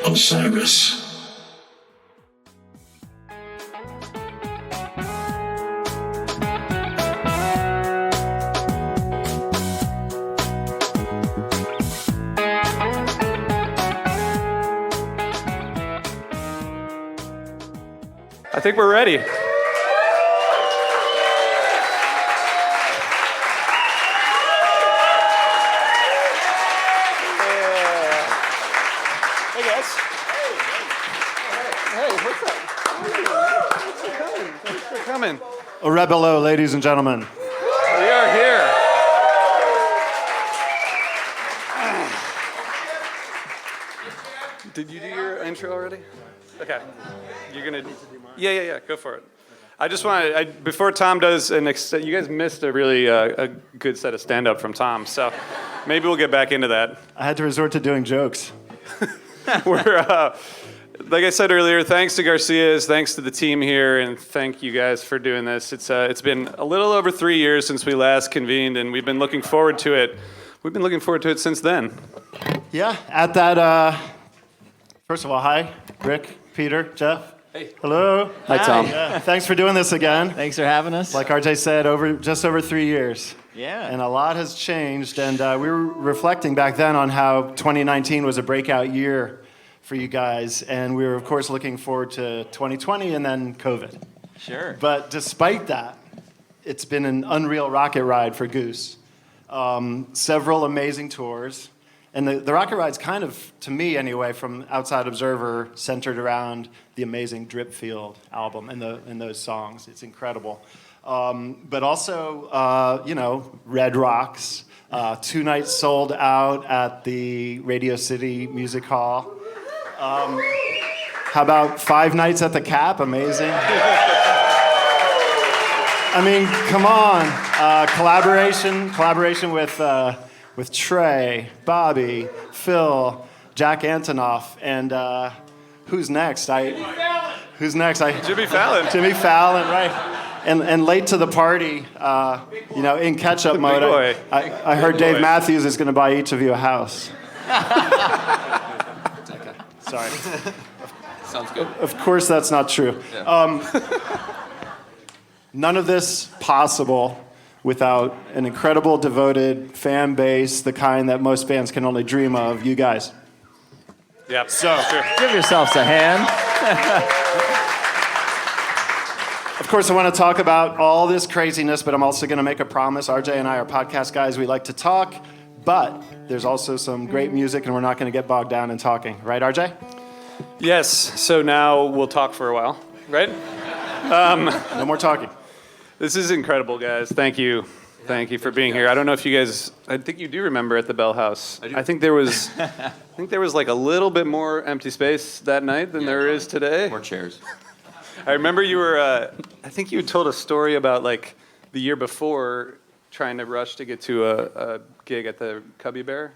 Osiris. I think we're ready. Hey guys. Hey, what's up? Thanks for coming. Thanks for coming. Orebolo, ladies and gentlemen. We are here. Did you do your intro already? Okay. You're gonna. Yeah. Go for it. I just want before Tom does you guys missed a really a good set of stand-up from Tom, so maybe we'll get back into that. I had to resort to doing jokes. We're like I said earlier, thanks to Garcia's, thanks to the team here, and thank you guys for doing this. It's been a little over 3 years since we last convened, and we've been looking forward to it. We've been looking forward to it since then. Yeah, at that. First of all, hi, Rick, Peter, Jeff. Hey. Hello. Hi, Tom. Yeah, thanks for doing this again. Thanks for having us. Like RJ said, just over 3 years. Yeah. And a lot has changed, and we were reflecting back then on how 2019 was a breakout year for you guys, and we were, of course, looking forward to 2020 and then COVID. Sure. But despite that, it's been an unreal rocket ride for Goose. Several amazing tours. And the rocket ride's kind of, to me anyway, from outside observer, centered around the amazing Dripfield album and those songs. It's incredible. But also, Red Rocks, 2 nights sold out at the Radio City Music Hall. How about 5 nights at the Cap? Amazing. I mean, come on. Collaboration with Trey, Bobby, Phil, Jack Antonoff, and who's next? Who's next? Jimmy Fallon. Jimmy Fallon, right. And late to the party, in catch-up mode, I heard Dave Matthews is going to buy each of you a house. Sorry. Sounds good. Of course that's not true. Yeah. None of this possible without an incredible, devoted fan base, the kind that most bands can only dream of, you guys. Yep. So, Give yourselves a hand. of course, I want to talk about all this craziness, but I'm also going to make a promise. RJ and I are podcast guys. We like to talk, but there's also some great music, and we're not going to get bogged down in talking. Right, RJ? Yes. So now we'll talk for a while, right? No more talking. This is incredible, guys. Thank you. Thank you for being here. I don't know if you guys, I think you do remember at the Bell House. I think there was like a little bit more empty space that night than there is today. More chairs. I remember you were, I think you told a story about like the year before trying to rush to get to a gig at the Cubby Bear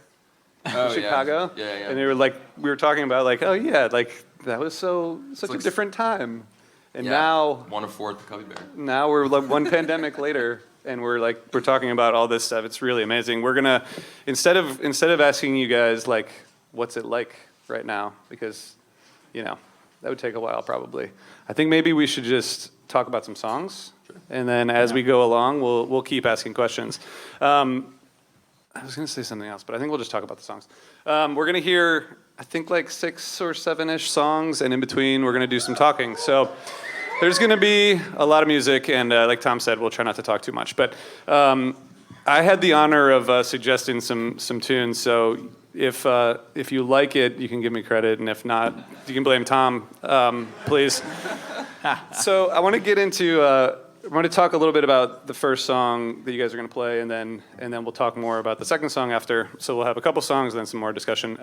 in Chicago. Yeah. And we were talking about like, oh yeah, like that was such a different time. And now 1 of 4 at the Cubby Bear. Now we're like one pandemic later, and we're talking about all this stuff. It's really amazing. We're gonna instead of asking you guys like what's it like right now, because that would take a while probably. I think maybe we should just talk about some songs, and then as we go along, we'll keep asking questions. I was gonna say something else, but I think we'll just talk about the songs. We're gonna hear I think like 6 or 7-ish songs, and in between we're gonna do some talking. So. There's going to be a lot of music, and like Tom said, we'll try not to talk too much. But I had the honor of suggesting some tunes, so if you like it, you can give me credit, and if not, you can blame Tom, please. So I want to get into, I want to talk a little bit about the first song that you guys are going to play, and then we'll talk more about the second song after. So we'll have a couple songs, and then some more discussion.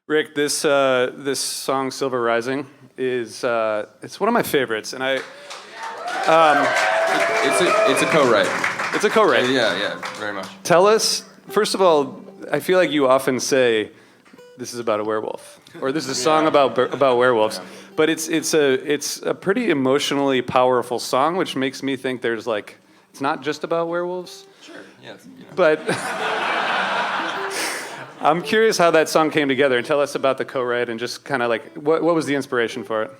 Rick, this song "Silver Rising" is it's one of my favorites, and it's a co-write. It's a co-write. Yeah, very much. Tell us, first of all, I feel like you often say this is about a werewolf, or this is a song about werewolves, but it's a pretty emotionally powerful song, which makes me think there's like it's not just about werewolves. Sure. Yes. But. I'm curious how that song came together, and tell us about the co-write and just kind of like what was the inspiration for it?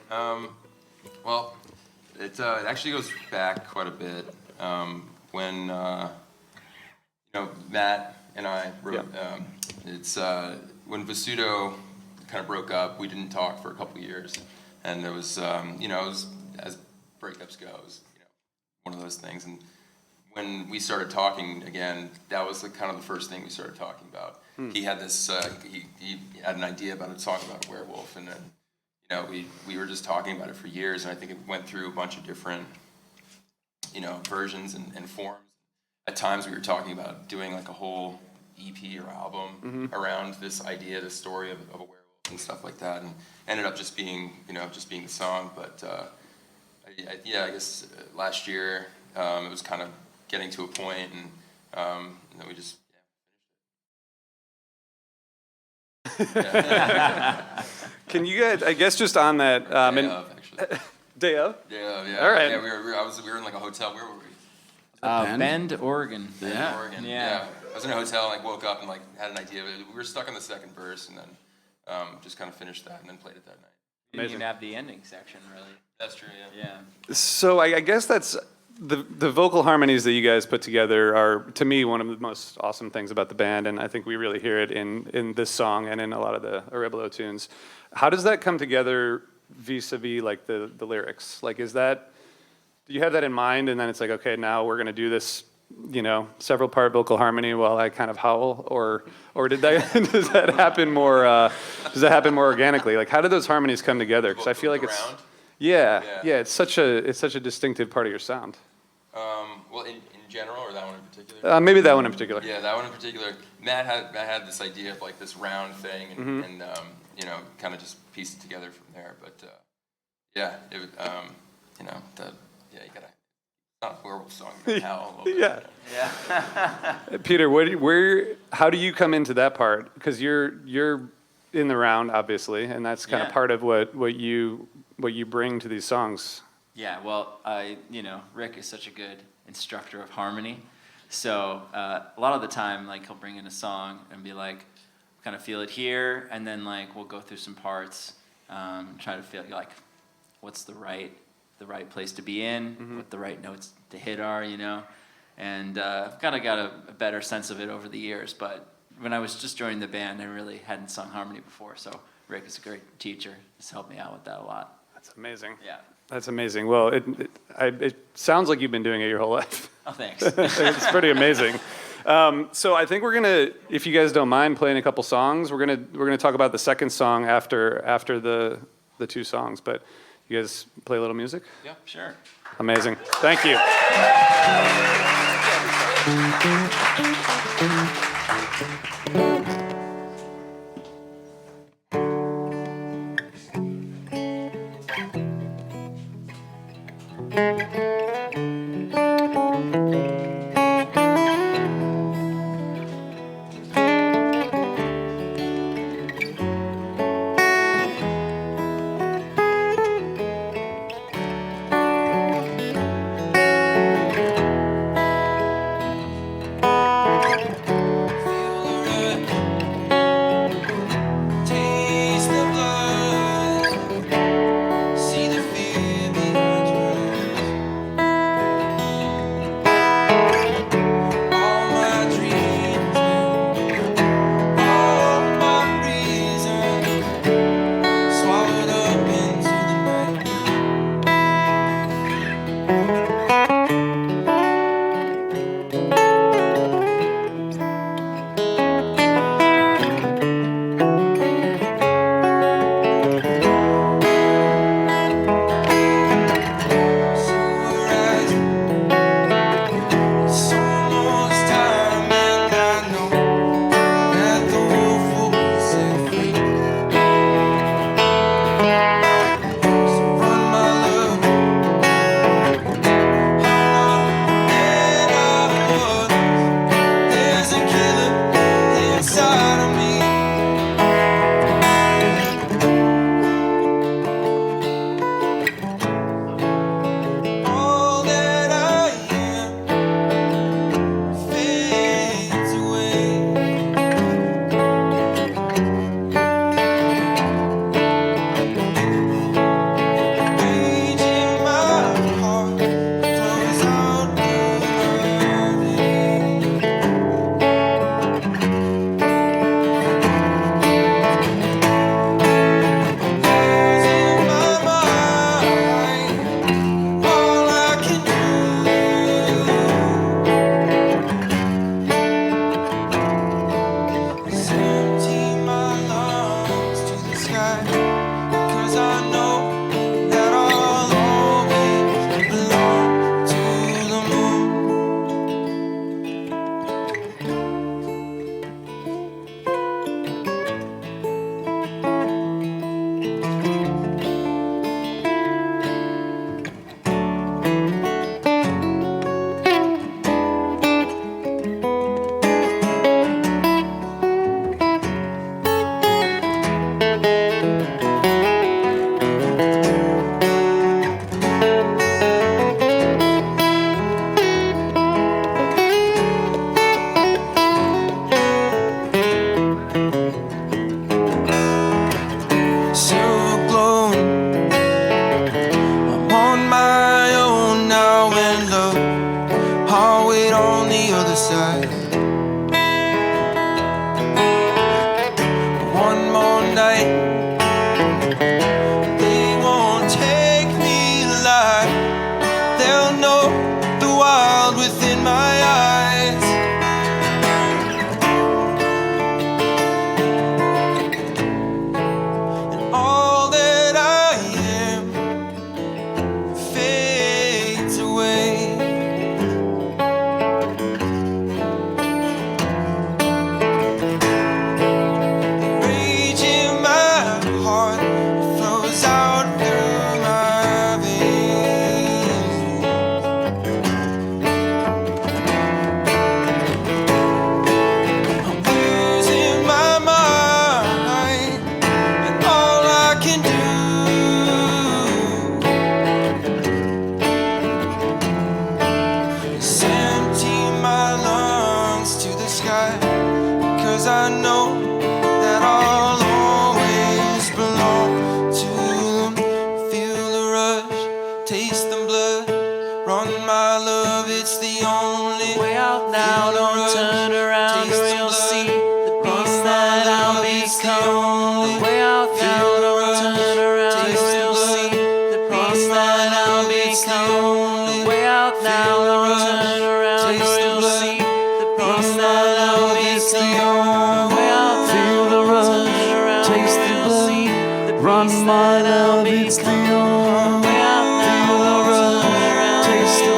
Well, it actually goes back quite a bit. When Matt and I wrote, it's when Vasudo kind of broke up. We didn't talk for a couple years, and it was it was, as breakups go, it was, one of those things. And when we started talking again, that was kind of the first thing we started talking about. He had this, he had an idea about a song about a werewolf, and then, we were just talking about it for years, and I think it went through a bunch of different, versions and forms. At times we were talking about doing like a whole EP or album around this idea, this story of a werewolf and stuff like that, and ended up just being, the song. But I guess last year it was kind of getting to a point, and we just Can you guys, I guess, just on that? day of, actually. Day of? Day of, yeah. All right. Yeah, we were in like a hotel. Where were we? Bend, Oregon. In Oregon. Yeah. I was in a hotel and woke up and had an idea. We were stuck on the second verse, and then just kind of finished that and then played it that night. You didn't even have the ending section, really. That's true. Yeah. So I guess that's the vocal harmonies that you guys put together are, to me, one of the most awesome things about the band, and I think we really hear it in this song and in a lot of the Orebolo tunes. How does that come together vis-a-vis like the lyrics? Like, do you have that in mind, and then it's like, okay, now we're gonna do this, several part vocal harmony while I kind of howl, or does that happen more organically? Like, how do those harmonies come together? Because I feel like it's Around? yeah, it's such a distinctive part of your sound. Well, in general, or that one in particular? Maybe that one in particular. Yeah, that one in particular. Matt had this idea of like this round thing, and kind of just pieced it together from there. But you gotta. It's not a werewolf song. You gotta howl a little bit. Yeah. Peter, how do you come into that part? Because you're in the round, obviously, and that's kind of part of what you bring to these songs. Yeah, well, Rick is such a good instructor of harmony. So a lot of the time, like, he'll bring in a song and be like, kind of feel it here, and then like we'll go through some parts, try to feel like what's the right place to be in, what the right notes to hit are, and I've kind of got a better sense of it over the years. But when I was just joining the band, I really hadn't sung harmony before, so Rick is a great teacher. He's helped me out with that a lot. That's amazing. Yeah. That's amazing. Well, it sounds like you've been doing it your whole life. Oh, thanks. It's pretty amazing. So I think we're gonna, if you guys don't mind playing a couple songs, we're gonna talk about the second song after the two songs. But you guys play a little music? Yeah, Sure. Amazing. Thank you. Taste the blood, see the fear behind your eyes. come. Way out now, don't turn around, or you'll see the beast that I'll become. Way out now, don't turn around, or you'll see the beast that I'll become. Way out now, don't turn around, or you'll see the beast that I'll become. Way out now, don't turn around, or you'll see the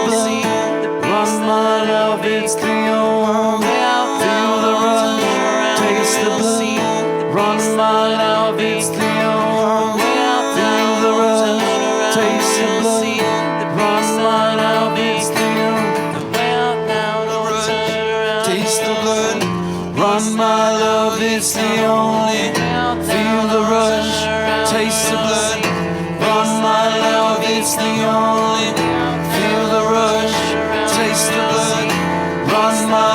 beast that I'll become. Way out now, don't turn around, or you'll see the beast that I'll become. Way out now, don't turn around, or you'll see the beast that I'll become. Way out now, don't turn around, taste the blood. Run, my love, it's the only. Feel the rush, taste the blood. Run, my love, it's the only. Feel the rush, taste the blood. Run, my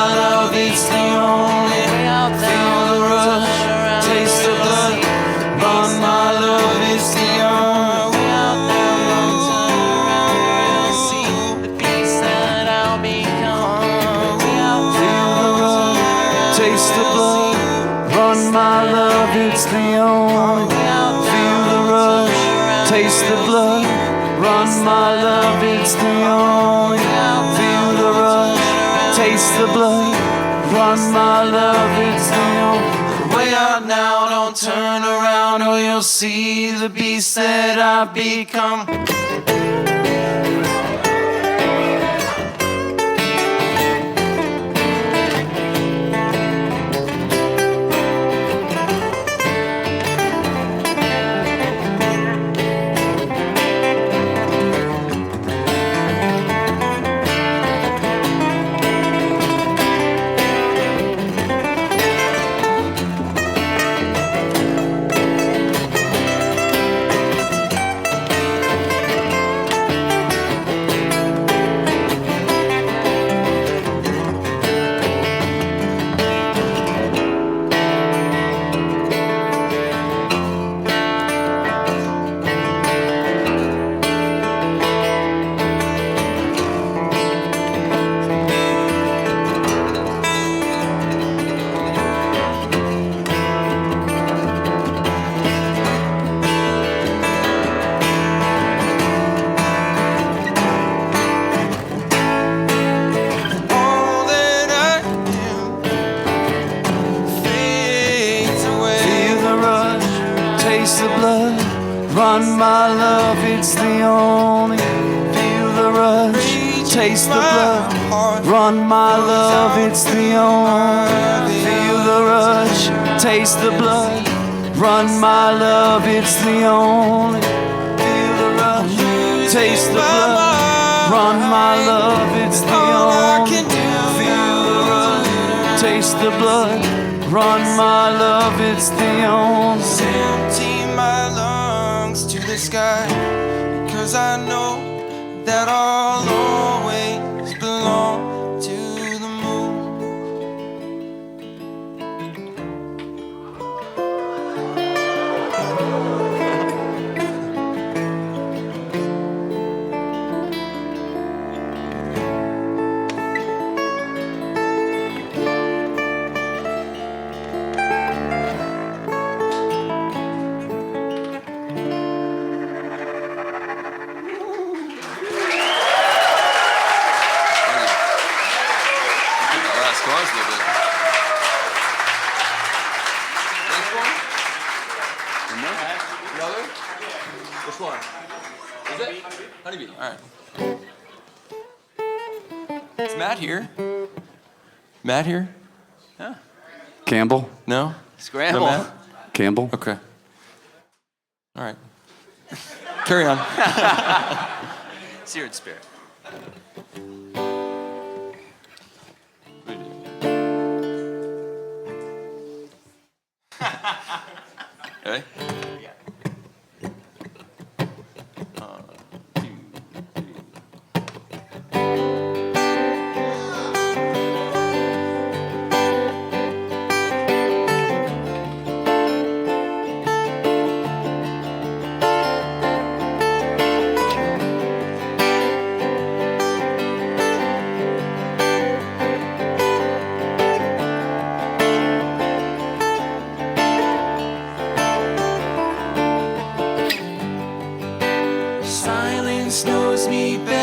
love, it's the only. Feel the rush, taste the blood. Run, my love, it's the only. Way out now, don't turn around, or you'll see the beast that I'll become. Way out now, don't turn around, taste the blood. Run, my love, it's the only. Feel the rush, taste the blood. Run, my love, it's the only. Feel the rush, taste the blood. Run, my love, it's the only. Way out now, don't turn around, or you'll see the beast that I've become. All that I am fades away. Feel the rush, taste the blood. Run, my love, it's the only. Feel the rush, taste the blood. Run, my love, it's the only. Feel the rush, taste the blood. Run, my love, it's the only. Feel the rush, taste the blood. Run, my love, it's the only. Feel the rush, taste the blood. Run, my love, it's the only. Empty my lungs to the sky, 'cause I know that I'll always belong to the moon. Last clause a little bit. Next one? Another? Which one? Is it? Honeybee. All right. Is Matt here? Matt here? Campbell? No? Scramble. No, Matt? Campbell? Okay. All right. Carry on. Seer in spirit. Ready?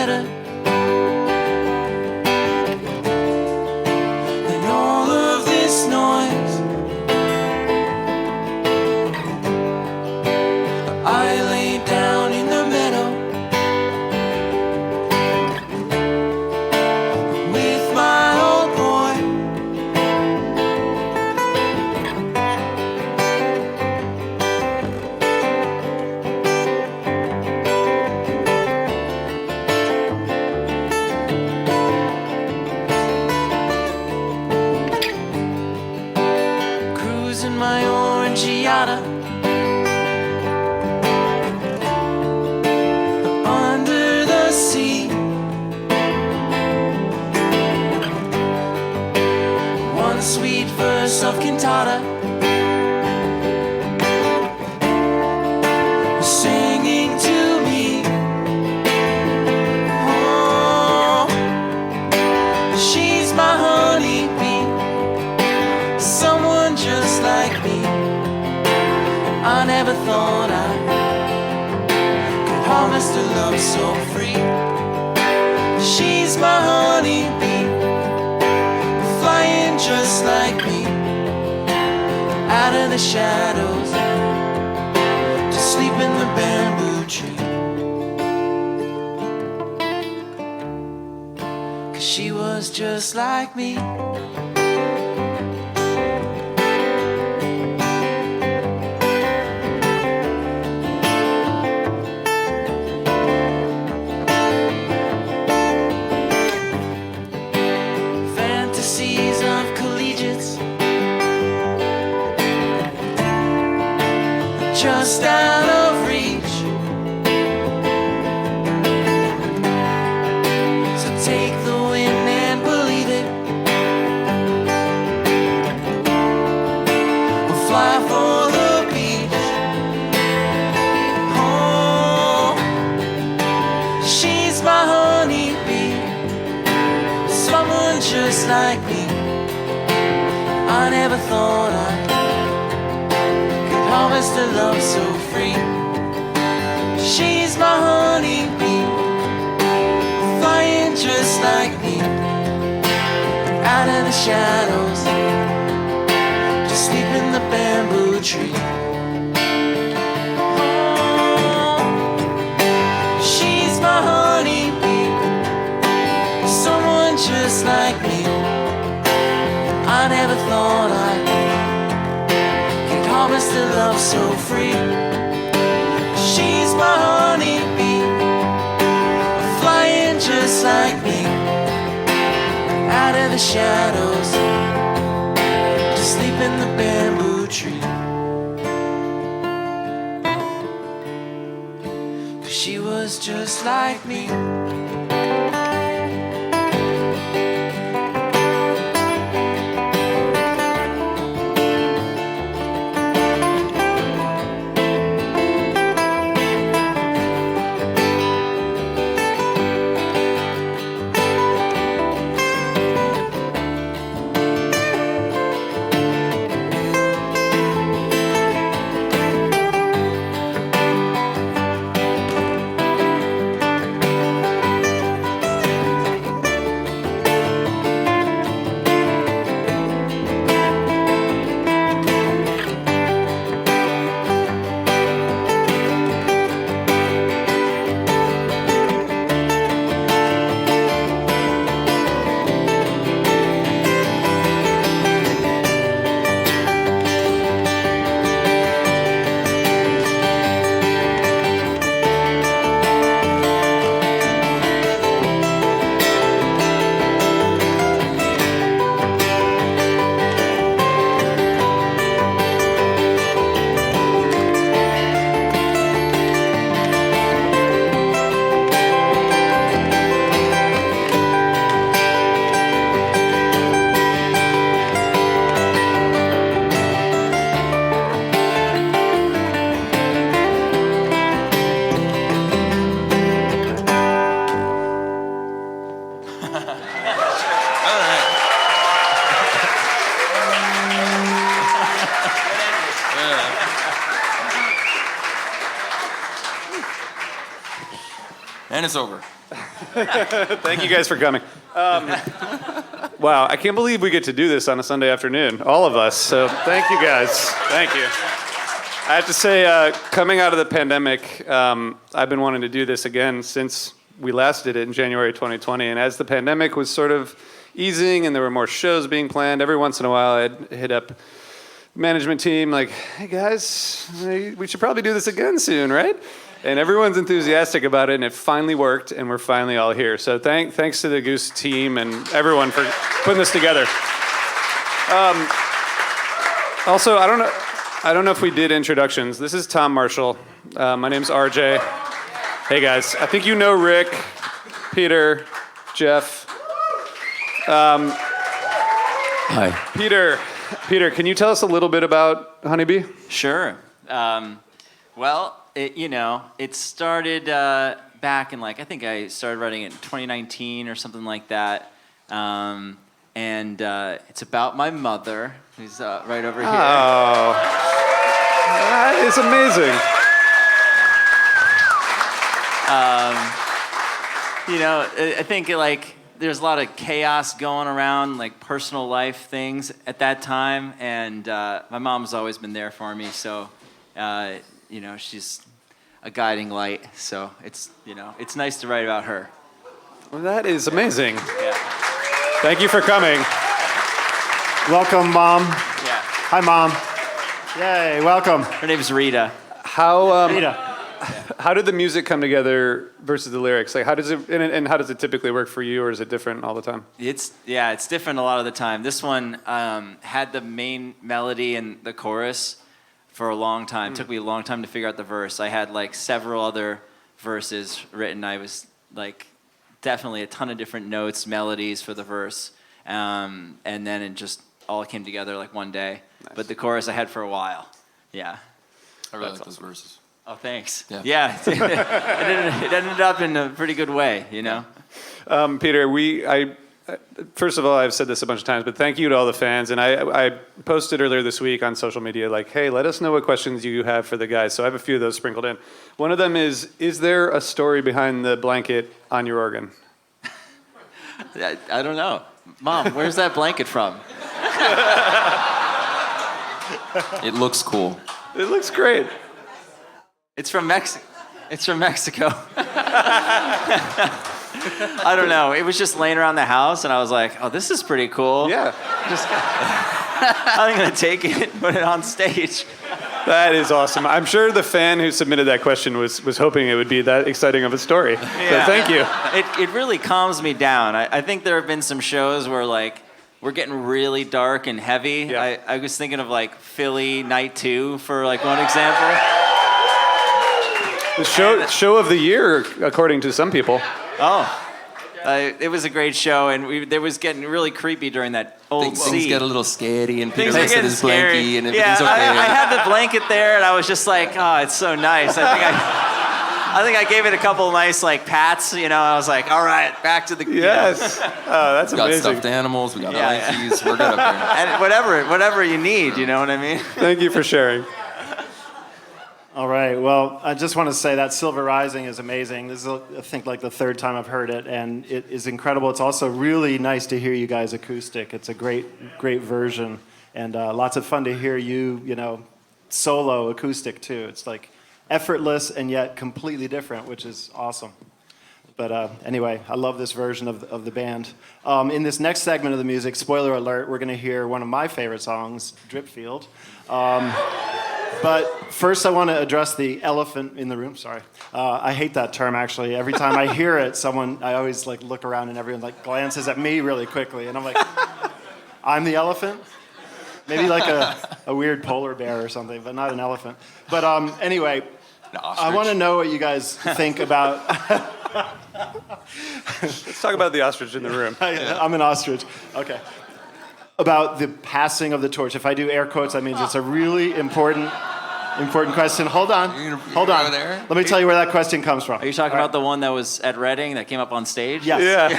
better than all of this noise. I lay down in the meadow with my old boy. Cruising my orange Giada under the sea. One sweet verse of cantata singing to me. Oh, she's my honeybee, someone just like me. I never thought I could harvest a love so free. She's my honeybee, flying just like me, out of the shadows to sleep in the bamboo tree. 'Cause she was just like me. Fantasies of collegiates just out of reach. So take the wind and believe it. We'll fly for the beach. Oh, she's my honeybee, someone just like me. I never thought I could harvest a love so free. She's my honeybee, flying just like me, out of the shadows to sleep in the bamboo tree. Oh, she's my honeybee, someone just like me. I never thought I could harvest a love so free. She's my honeybee, flying just like me, out of the shadows to sleep in the bamboo tree. 'Cause she was just like me. And it's over. Thank you guys for coming. Wow, I can't believe we get to do this on a Sunday afternoon, all of us. So thank you guys. Thank you. I have to say, coming out of the pandemic, I've been wanting to do this again since we last did it in January 2020. And as the pandemic was sort of easing and there were more shows being planned, every once in a while I'd hit up management team like, hey guys, we should probably do this again soon, right? And everyone's enthusiastic about it, and it finally worked, and we're finally all here. So thanks to the Goose team and everyone for putting this together. Also, I don't know if we did introductions. This is Tom Marshall. My name's RJ. Hey guys, I think you know Rick, Peter, Jeff. Hi. Peter, can you tell us a little bit about Honeybee? Sure. Well, it started back in I think I started writing it in 2019 or something like that. And it's about my mother, who's right over here. Oh, that is amazing. I think there's a lot of chaos going around, personal life things at that time. And my mom's always been there for me. So, she's a guiding light. So it's nice to write about her. Well, that is amazing. Yeah. Thank you for coming. Welcome, Mom. Yeah. Hi, Mom. Yay, welcome. Her name's Rita. Rita. How did the music come together versus the lyrics? How does it and how does it typically work for you, or is it different all the time? It's different a lot of the time. This one had the main melody and the chorus for a long time. Took me a long time to figure out the verse. I had several other verses written. I was definitely a ton of different notes, melodies for the verse, and then it just all came together one day. Nice. But the chorus I had for a while. Yeah. I really like those verses. Oh, thanks. Yeah. It ended up in a pretty good way, Peter, first of all, I've said this a bunch of times, but thank you to all the fans. And I posted earlier this week on social media, hey, let us know what questions you have for the guys. So I have a few of those sprinkled in. One of them is there a story behind the blanket on your organ? I don't know. Mom, where's that blanket from? It looks cool. It looks great. It's from Mexico. I don't know. It was just laying around the house, and I was like, oh, this is pretty cool. Yeah. I'm going to take it and put it on stage. That is awesome. I'm sure the fan who submitted that question was hoping it would be that exciting of a story. Yeah. So thank you. It really calms me down. I think there have been some shows where, we're getting really dark and heavy. Yeah. I was thinking of, Philly Night 2 for, one example. The show of the year, according to some people. Oh, it was a great show, and it was getting really creepy during that old Things scene. get a little scary, and Peter Things are looks at getting his scary. blankie, and everything's Yeah, okay. I had the blanket there, and I was just like, oh, it's so nice. I think I gave it a couple nice pats. I was like, all right, back to the Yes. Oh, that's We got amazing. stuffed animals, we got Yeah. blankies, we're good up there. and whatever you need. You know what I mean? Thank you for sharing. All right. Well, I just want to say that Silver Rising is amazing. This is, I think, the third time I've heard it, and it is incredible. It's also really nice to hear you guys acoustic. It's a great version, and lots of fun to hear you, solo acoustic too. It's effortless and yet completely different, which is awesome. But anyway, I love this version of the band. In this next segment of the music, spoiler alert, we're going to hear one of my favorite songs, Dripfield. But first, I want to address the elephant in the room. Sorry. I hate that term, actually. Every time I hear it, I always look around and everyone glances at me really quickly. And I'm like, I'm the elephant? Maybe a weird polar bear or something, but not an elephant. But anyway, I want to know what you guys think about... Let's talk about the ostrich in the room. I'm an ostrich. Okay. About the passing of the torch. If I do air quotes, that means it's a really important question. Hold on. Hold on. There? Let me tell you where that question comes from. Are you talking about the one that was at Reading that came up on stage? Yes. Yeah.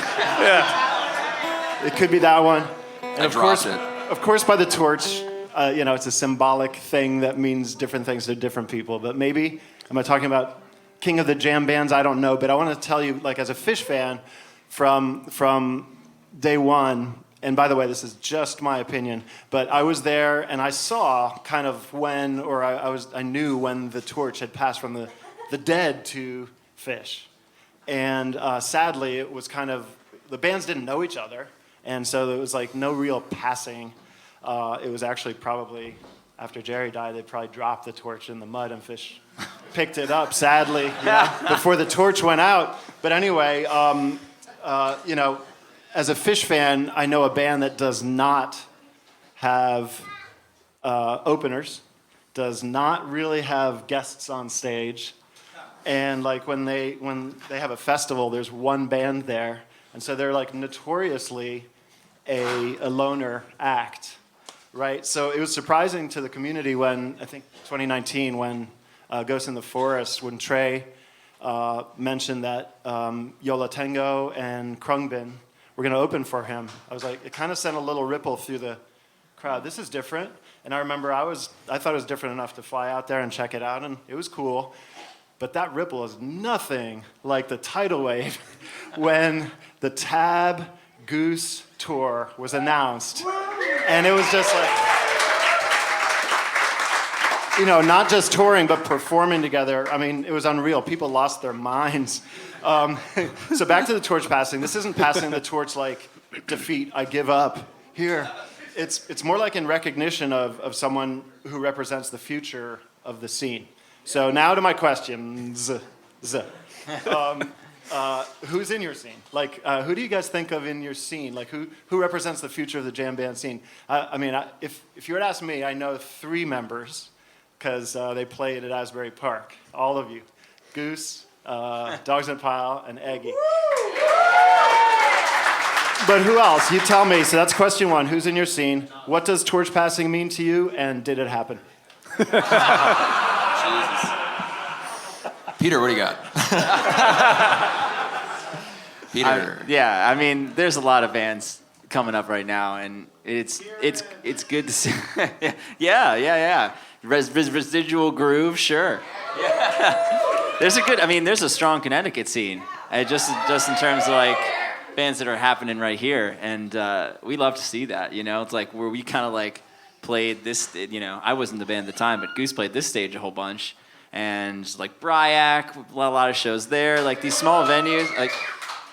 It could be that one. And I dropped it. Of course, by the torch, it's a symbolic thing that means different things to different people. But maybe, am I talking about king of the jam bands, I don't know, but I want to tell you, like as a Fish fan, from day one. And by the way, this is just my opinion, but I was there and I saw kind of when, or I knew when the torch had passed from the dead to Fish. And sadly, it was kind of, the bands didn't know each other, and so there was like no real passing. It was actually probably, after Jerry died, they probably dropped the torch in the mud and Fish picked it up, sadly, before the torch went out. But anyway, as a Fish fan, I know a band that does not have openers, does not really have guests on stage, and like when they have a festival, there's one band there, and so they're like notoriously a loner act, right? So it was surprising to the community when, I think 2019, when Ghost in the Forest, when Trey mentioned that Yola Tengo and Krungbin were going to open for him. I was like, it kind of sent a little ripple through the crowd. This is different. And I remember I thought it was different enough to fly out there and check it out, and it was cool. But that ripple is nothing like the tidal wave when the Tab Goose tour was announced. And it was just like, not just touring, but performing together. I mean, it was unreal. People lost their minds. So back to the torch passing. This isn't passing the torch like defeat, I give up. Here, it's more like in recognition of someone who represents the future of the scene. So now to my questions. Who's in your scene? Like, who do you guys think of in your scene? Like, who represents the future of the jam band scene? If you were to ask me, I know 3 members because they played at Asbury Park. All of you. Goose, Dogs in a Pile, and Eggy. But who else? You tell me. So that's question 1. Who's in your scene? What does torch passing mean to you? And did it happen? Jesus. Peter, what do you got? Peter. There's a lot of bands coming up right now, and it's good to see. yeah. Residual Groove, sure. Yeah. There's a strong Connecticut scene, just in terms of like bands that are happening right here, and we love to see that. It's like where we kind of like played this. I wasn't in the band at the time, but Goose played this stage a whole bunch. And like Bryac, a lot of shows there, like these small venues, like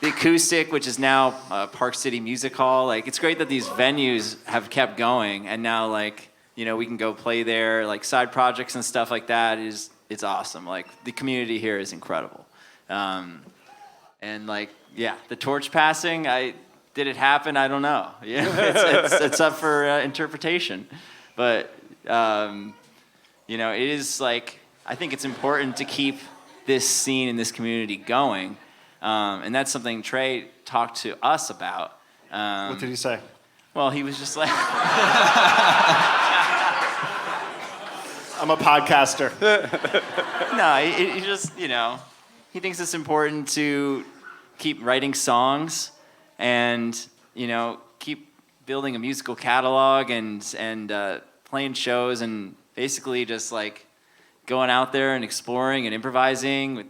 the Acoustic, which is now Park City Music Hall. Like, it's great that these venues have kept going, and now like, we can go play there, like side projects and stuff like that it's awesome. Like, the community here is incredible. And like, the torch passing, did it happen? I don't know. It's up for interpretation. But, it is like, I think it's important to keep this scene and this community going. And that's something Trey talked to us about. What did he say? Well, he was just like... I'm a podcaster. No, he just, he thinks it's important to keep writing songs and, keep building a musical catalog and playing shows and basically just like going out there and exploring and improvising with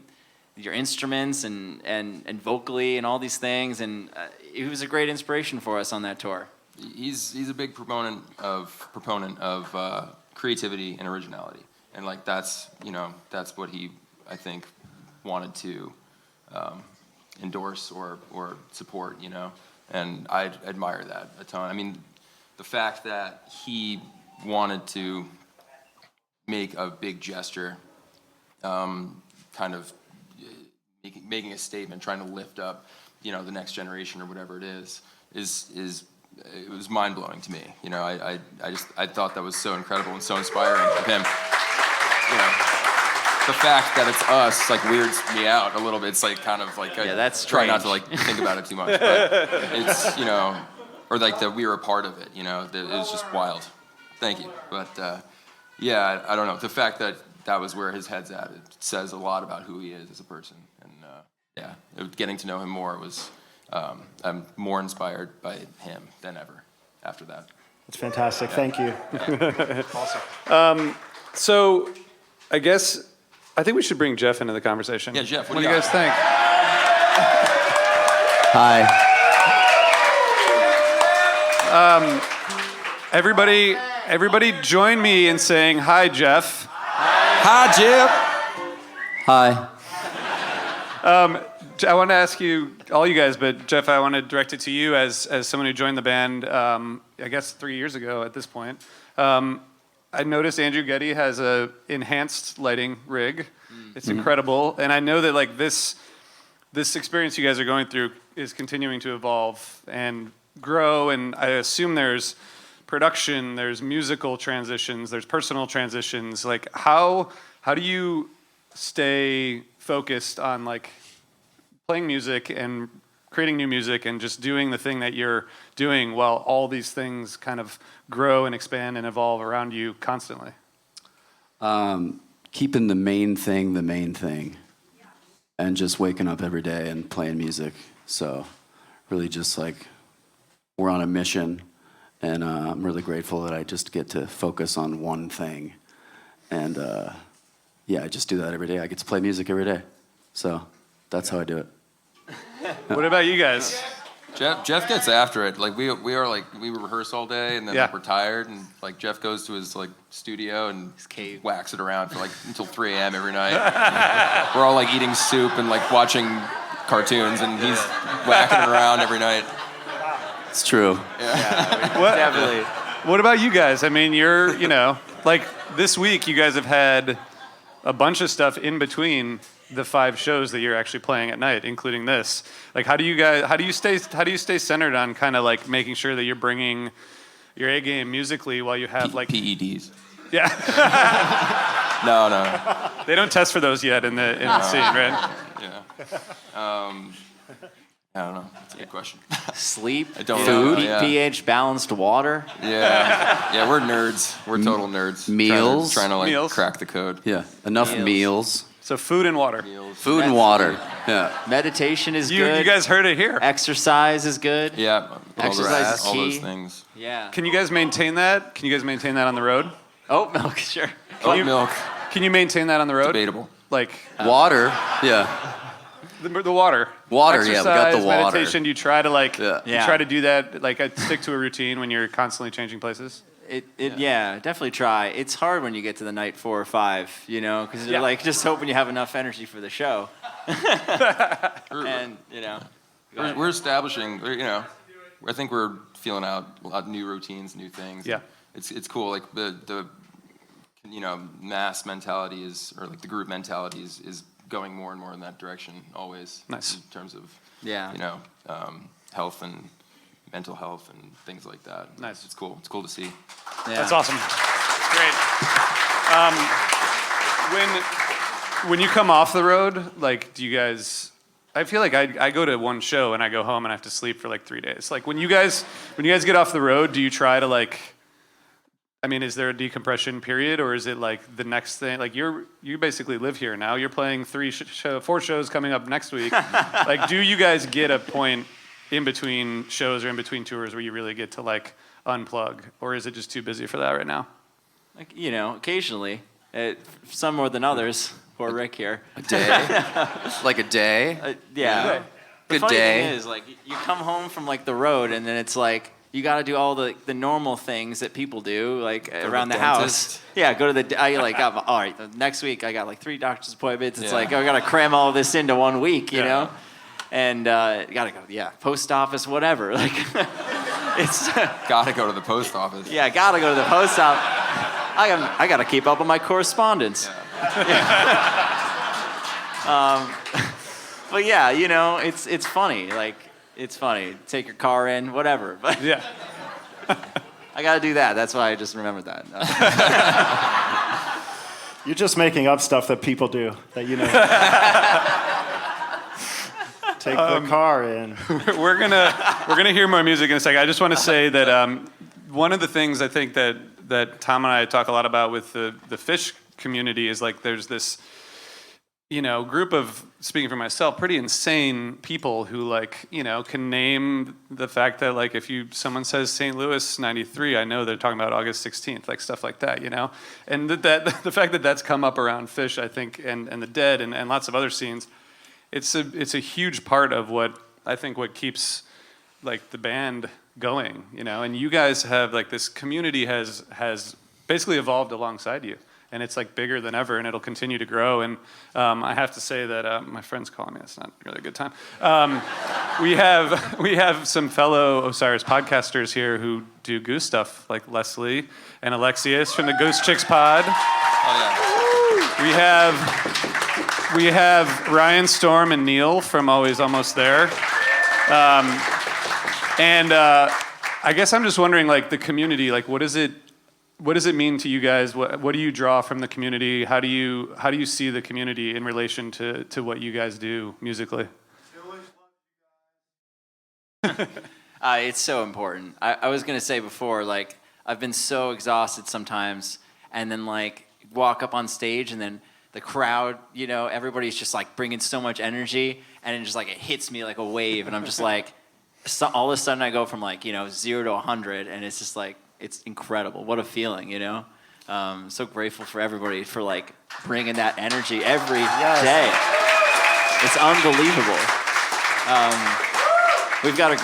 your instruments and vocally and all these things. And he was a great inspiration for us on that tour. He's a big proponent of creativity and originality, and like that's what he, I think, wanted to endorse or support, and I admire that a ton. I mean, the fact that he wanted to make a big gesture, kind of making a statement, trying to lift up, the next generation or whatever it is it was mind-blowing to me. I thought that was so incredible and so inspiring of him. The fact that it's us like weirds me out a little bit. It's like kind of like that's try strange. not to like think about it too much, but it's or like that we were a part of it. It was just wild. Thank you, but I don't know. The fact that was where his head's at, it says a lot about who he is as a person, and getting to know him more was. I'm more inspired by him than ever after that. That's fantastic. Thank you. So I guess I think we should bring Jeff into the conversation. Yeah, Jeff, What do you guys think? Hi. Everybody join me in saying hi, Jeff. Hi, Jeff. Hi. I want to ask you, all you guys, but Jeff, I want to direct it to you as someone who joined the band, I guess 3 years ago at this point. I noticed Andrew Getty has a enhanced lighting rig. It's incredible, and I know that like this experience you guys are going through is continuing to evolve and grow, and I assume there's production, there's musical transitions, there's personal transitions. Like how do you stay focused on like playing music and creating new music and just doing the thing that you're doing while all these things kind of grow and expand and evolve around you constantly? Keeping the main thing, and just waking up every day and playing music. So really just like we're on a mission, and I'm really grateful that I just get to focus on one thing. And yeah, I just do that every day. I get to play music every day. So that's how I do it. What about you guys? Jeff gets after it. Like we rehearse all day, and then like, we're tired, and like Jeff goes to his like studio and whacks it around for like until 3 a.m. every night. We're all like eating soup and like watching cartoons, and he's whacking it around every night. It's true. Definitely. What about you guys? I mean, you're, like this week you guys have had a bunch of stuff in between the 5 shows that you're actually playing at night, including this. Like, how do you stay centered on kind of like making sure that you're bringing your A game musically while you have like PEDs. Yeah. No. They don't test for those yet in the scene, right? Yeah. I don't know. That's a good question. Sleep, I don't know. food, Yeah. pH balanced water. Yeah, we're nerds. We're total nerds. Meals? Trying to like Meals? crack the code. Yeah, enough meals. So food and water. Food and water. Yeah. Meditation is You good. guys heard it here. Exercise is good. Yeah. Exercise is all key. those things. Yeah. Can you guys maintain that? Can you guys maintain that on the road? Oat milk, sure. Oat milk. Can you maintain that on the road? Debatable. Like Water. Yeah. the water. Water, yeah, we got the Exercise, water. meditation, do you try to like Yeah. you try to do that, like stick to a routine when you're constantly changing places? Yeah, definitely try. It's hard when you get to the night 4 or 5, because you're like just hoping you have enough energy for the show. And We're establishing, I think we're feeling out a lot of new routines, new things. Yeah. It's cool. Like the mass mentality or like the group mentality is going more and more in that direction always. Nice. In terms of, health and mental health and things like that. Nice. It's cool. It's cool to see. Yeah. That's awesome. Great. When you come off the road, like, do you guys? I feel like I go to one show and I go home and I have to sleep for like 3 days. Like when you guys get off the road, do you try to like? I mean, is there a decompression period, or is it like the next thing? Like you basically live here now. You're playing 4 shows coming up next week. Like, do you guys get a point in between shows or in between tours where you really get to like unplug, or is it just too busy for that right now? Like, occasionally, some more than others. Poor Rick here. A day. Like a day. Yeah. The Good funny day. thing is, like, you come home from like the road, and then it's like you got to do all the normal things that people do, like around the house. dentist. Yeah, go to the. I like got all right. Next week I got like 3 doctor's appointments. It's Yeah. like I got to cram all this into 1 week, you Yeah. know. And gotta go, post office, whatever. Like, it's Gotta go to the post office. gotta go to the post office. I gotta keep up with my correspondence. But yeah, it's funny. Like, it's funny. Take your car in, whatever. But Yeah. I gotta do that. That's why I just remembered that. You're just making up stuff that people do that Take the car in. We're gonna hear more music in a second. I just want to say that one of the things I think that Tom and I talk a lot about with the Fish community is like there's this group of, speaking for myself, pretty insane people who can name the fact that if someone says St. Louis 93, I know they're talking about August 16th, stuff like that, and that the fact that that's come up around Fish, I think, and the Dead and lots of other scenes, it's a huge part of what keeps the band going, and you guys have this community has basically evolved alongside you. And it's bigger than ever, and it'll continue to grow. And I have to say that my friend's calling me. It's not really a good time. We have some fellow Osiris podcasters here who do Goose stuff, like Leslie and Alexius from the Goose Chicks Pod. Oh We have Ryan, Storm, and Neil from Always Almost There. I guess I'm just wondering, the community, what does it mean to you guys? What do you draw from the community? How do you see the community in relation to what you guys do musically? It's so important. I was gonna say before, I've been so exhausted sometimes, and then walk up on stage, and then the crowd, everybody's just bringing so much energy, and it just it hits me like a wave, and I'm just all of a sudden I go from 0 to 100, and it's just it's incredible. What a feeling, So grateful for everybody for bringing that energy every day. It's unbelievable. We've got a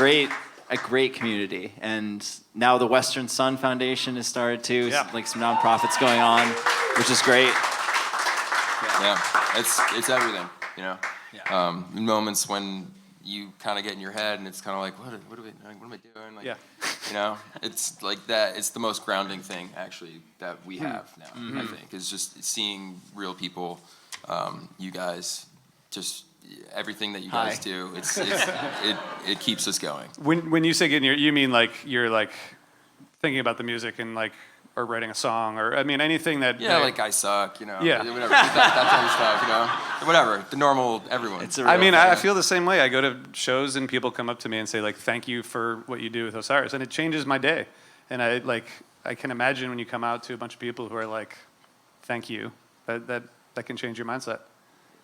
great community, and now the Western Sun Foundation has started too. Yeah. Some nonprofits going on, which is great. Yeah, it's everything, Yeah. Moments when you kind of get in your head and it's kind of what am I doing? Yeah. It's that. It's the most grounding thing actually that we have now. I think is just seeing real people. You guys, just everything that you guys do. It keeps us going. When you say getting you mean you're thinking about the music and or writing a song, or anything that I suck, Yeah. whatever, that kind of stuff, whatever, the normal everyone. It's a real I feel the same way. I go to shows and people come up to me and say thank you for what you do with Osiris, and it changes my day. And I can imagine when you come out to a bunch of people who are thank you, that can change your mindset.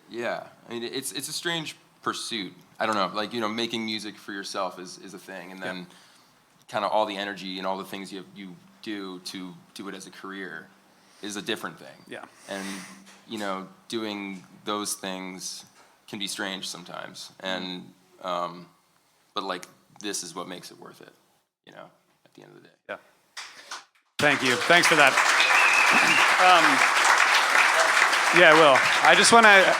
Yeah, it's a strange pursuit. I don't know, making music for yourself is a thing, and then kind of all the energy and all the things you do to do it as a career is a different thing. Yeah. And doing those things can be strange sometimes, and but this is what makes it worth it, at the end of the day. Yeah. Thank you. Thanks for that. Will. I just want to,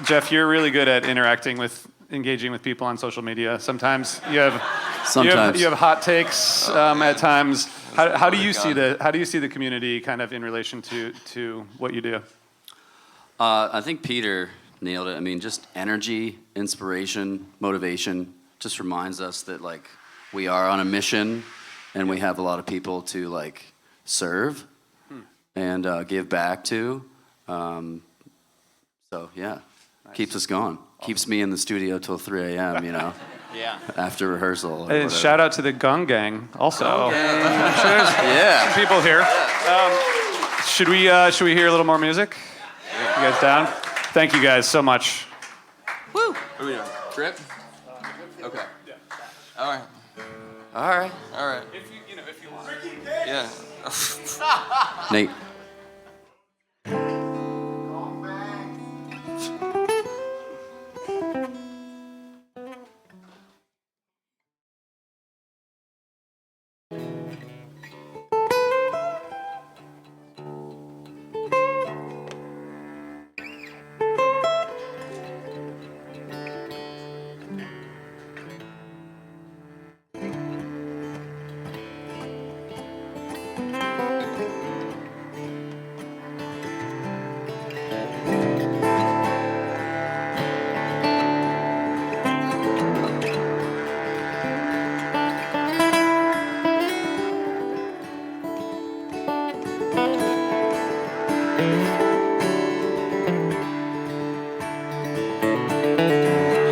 Jeff, you're really good at engaging with people on social media. Sometimes you have hot takes at times. How do you see the community kind of in relation to what you do? I think Peter nailed it. Just energy, inspiration, motivation just reminds us that we are on a mission, and we have a lot of people to serve and give back to. So yeah, nice. Keeps us going. Keeps me in the studio till 3 a.m. Yeah. After rehearsal. And shout out to the Gong Gang also. Yeah. Some people here. Should we hear a little more music? You guys down? Thank you guys so much. Woo! What are we doing? Trip? Okay. Yeah. All right. If you want. Yeah. Nate.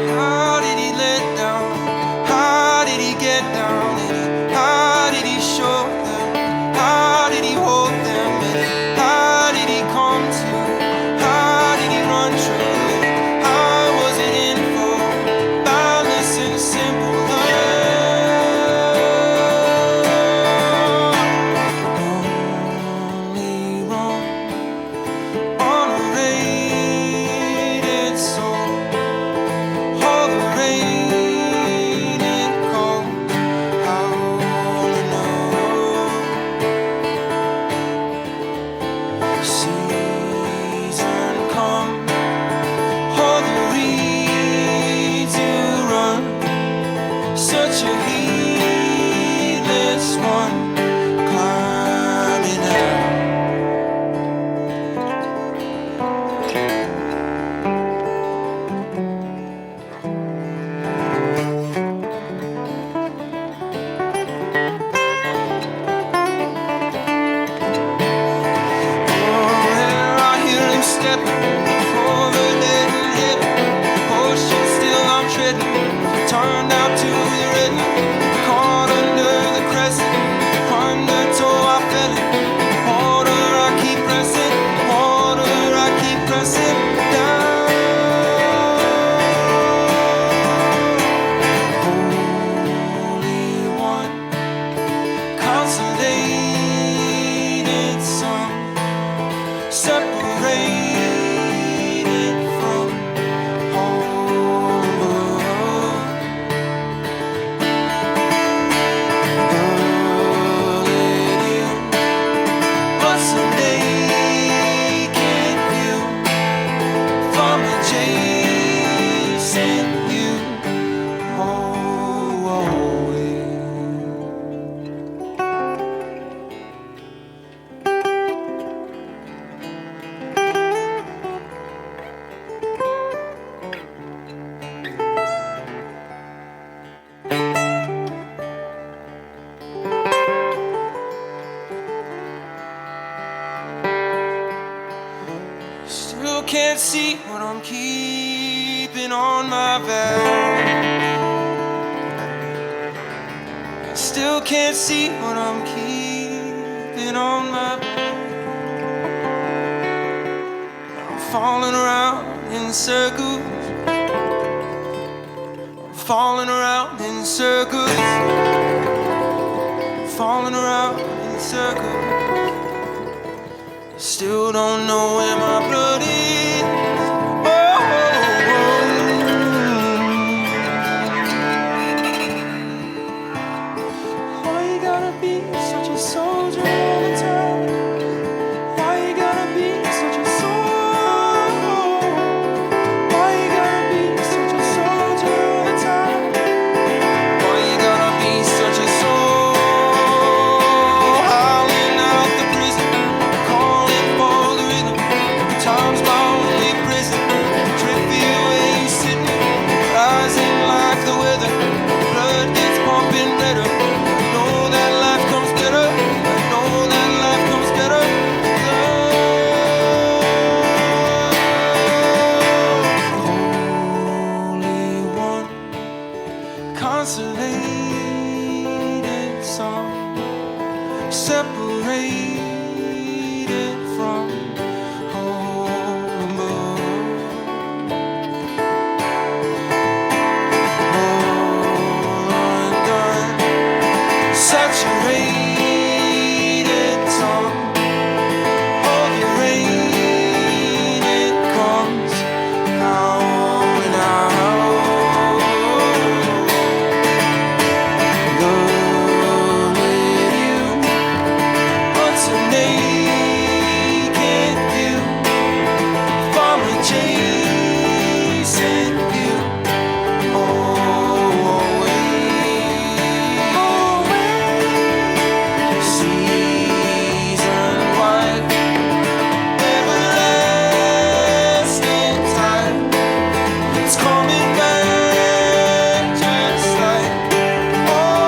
How did he let down? How did he get down? And how did he show them? How did he hold them? And how did he come to? How did he run through? Still can't see what I'm keeping on my back. I still can't see what I'm keeping on my back. I'm falling around in circles. I'm falling around in circles. Falling around in circles. Still don't know where my blood is. Oh, why you gotta be such a soldier all the time? Why you gotta be such a soldier? Why you gotta be such a soldier all the time? Why you gotta be such a soldier? Howling out the prison, calling for the rhythm. Time's my only prison. Dripfield where you sitting, rising like the weather. Blood gets pumping better. I know that life comes better. I know that life comes better. Holy one, consolated song, separated from home above. All undone, saturated tongue, all the rain it comes now and out. Love with you, what's a naked view from a chasing view? Always season white, everlasting time. It's coming back just like always.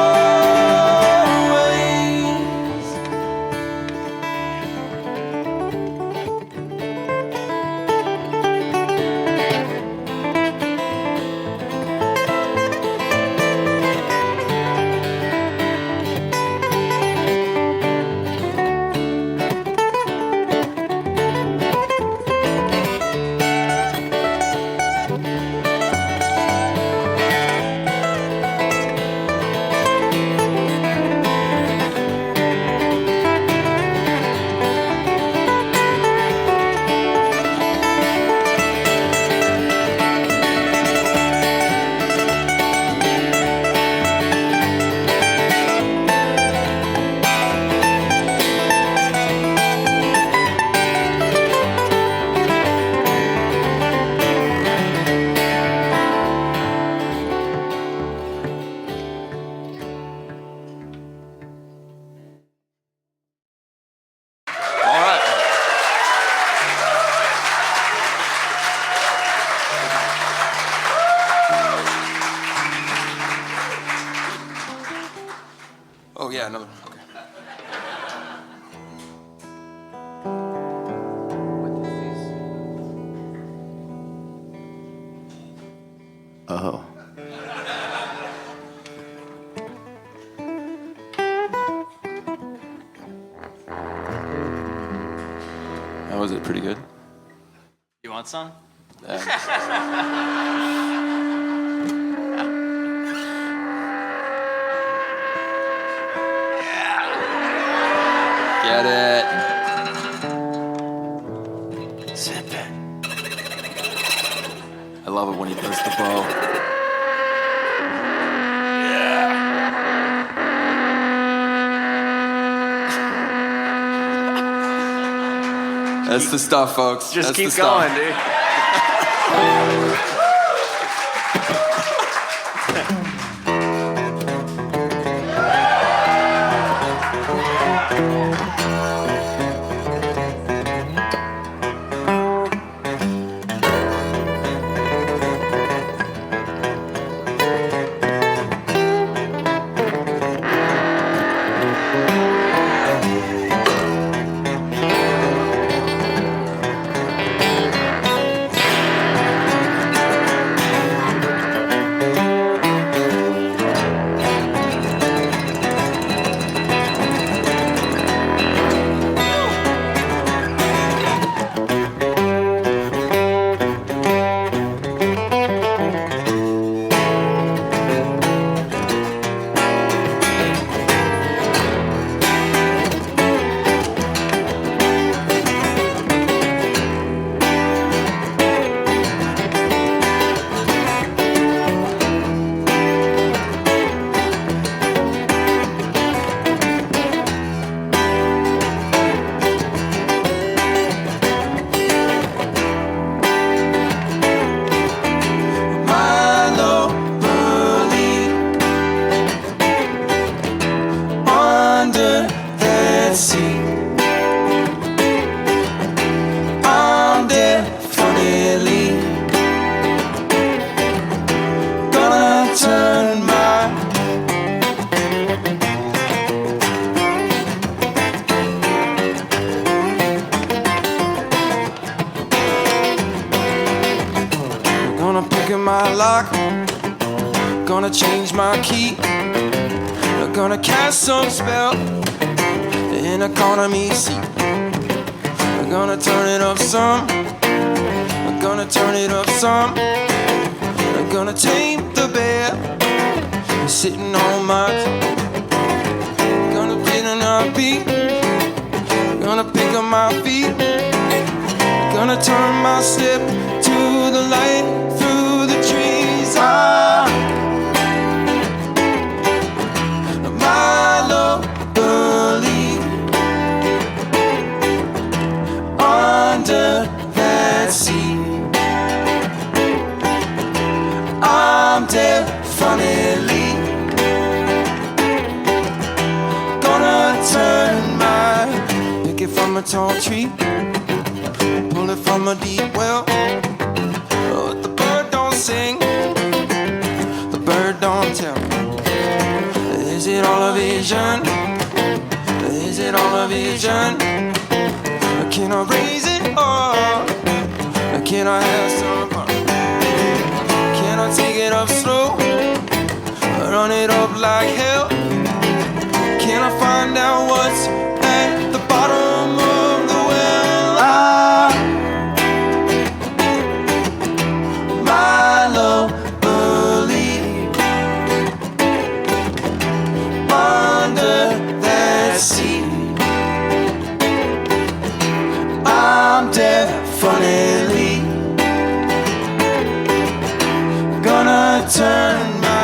All right. Oh yeah, another. Okay. Oh. How was it? Pretty good. You want some? Get it. Sip it. I love it when he does the bow. That's the stuff, folks. Just That's keep the stuff. going, dude. picking my lock, gonna change my key, gonna cast some spell in economy seat. I'm gonna turn it up some, I'm gonna turn it up some. I'm gonna tame the bear sitting on my gonna play on our beat, gonna pick up my feet, gonna turn my step to the light through the trees. My love believe under that sea. I'm definitely gonna turn my pick it from a tall tree, pull it from a deep well. But the bird don't sing, the bird don't tell. Is it all a vision? Is it all a vision? Can I raise it up? Can I have some fun? Can I take it up slow? Run it up like hell? Can I find out what's at the bottom of the well? My love believe under that sea. I'm definitely gonna turn my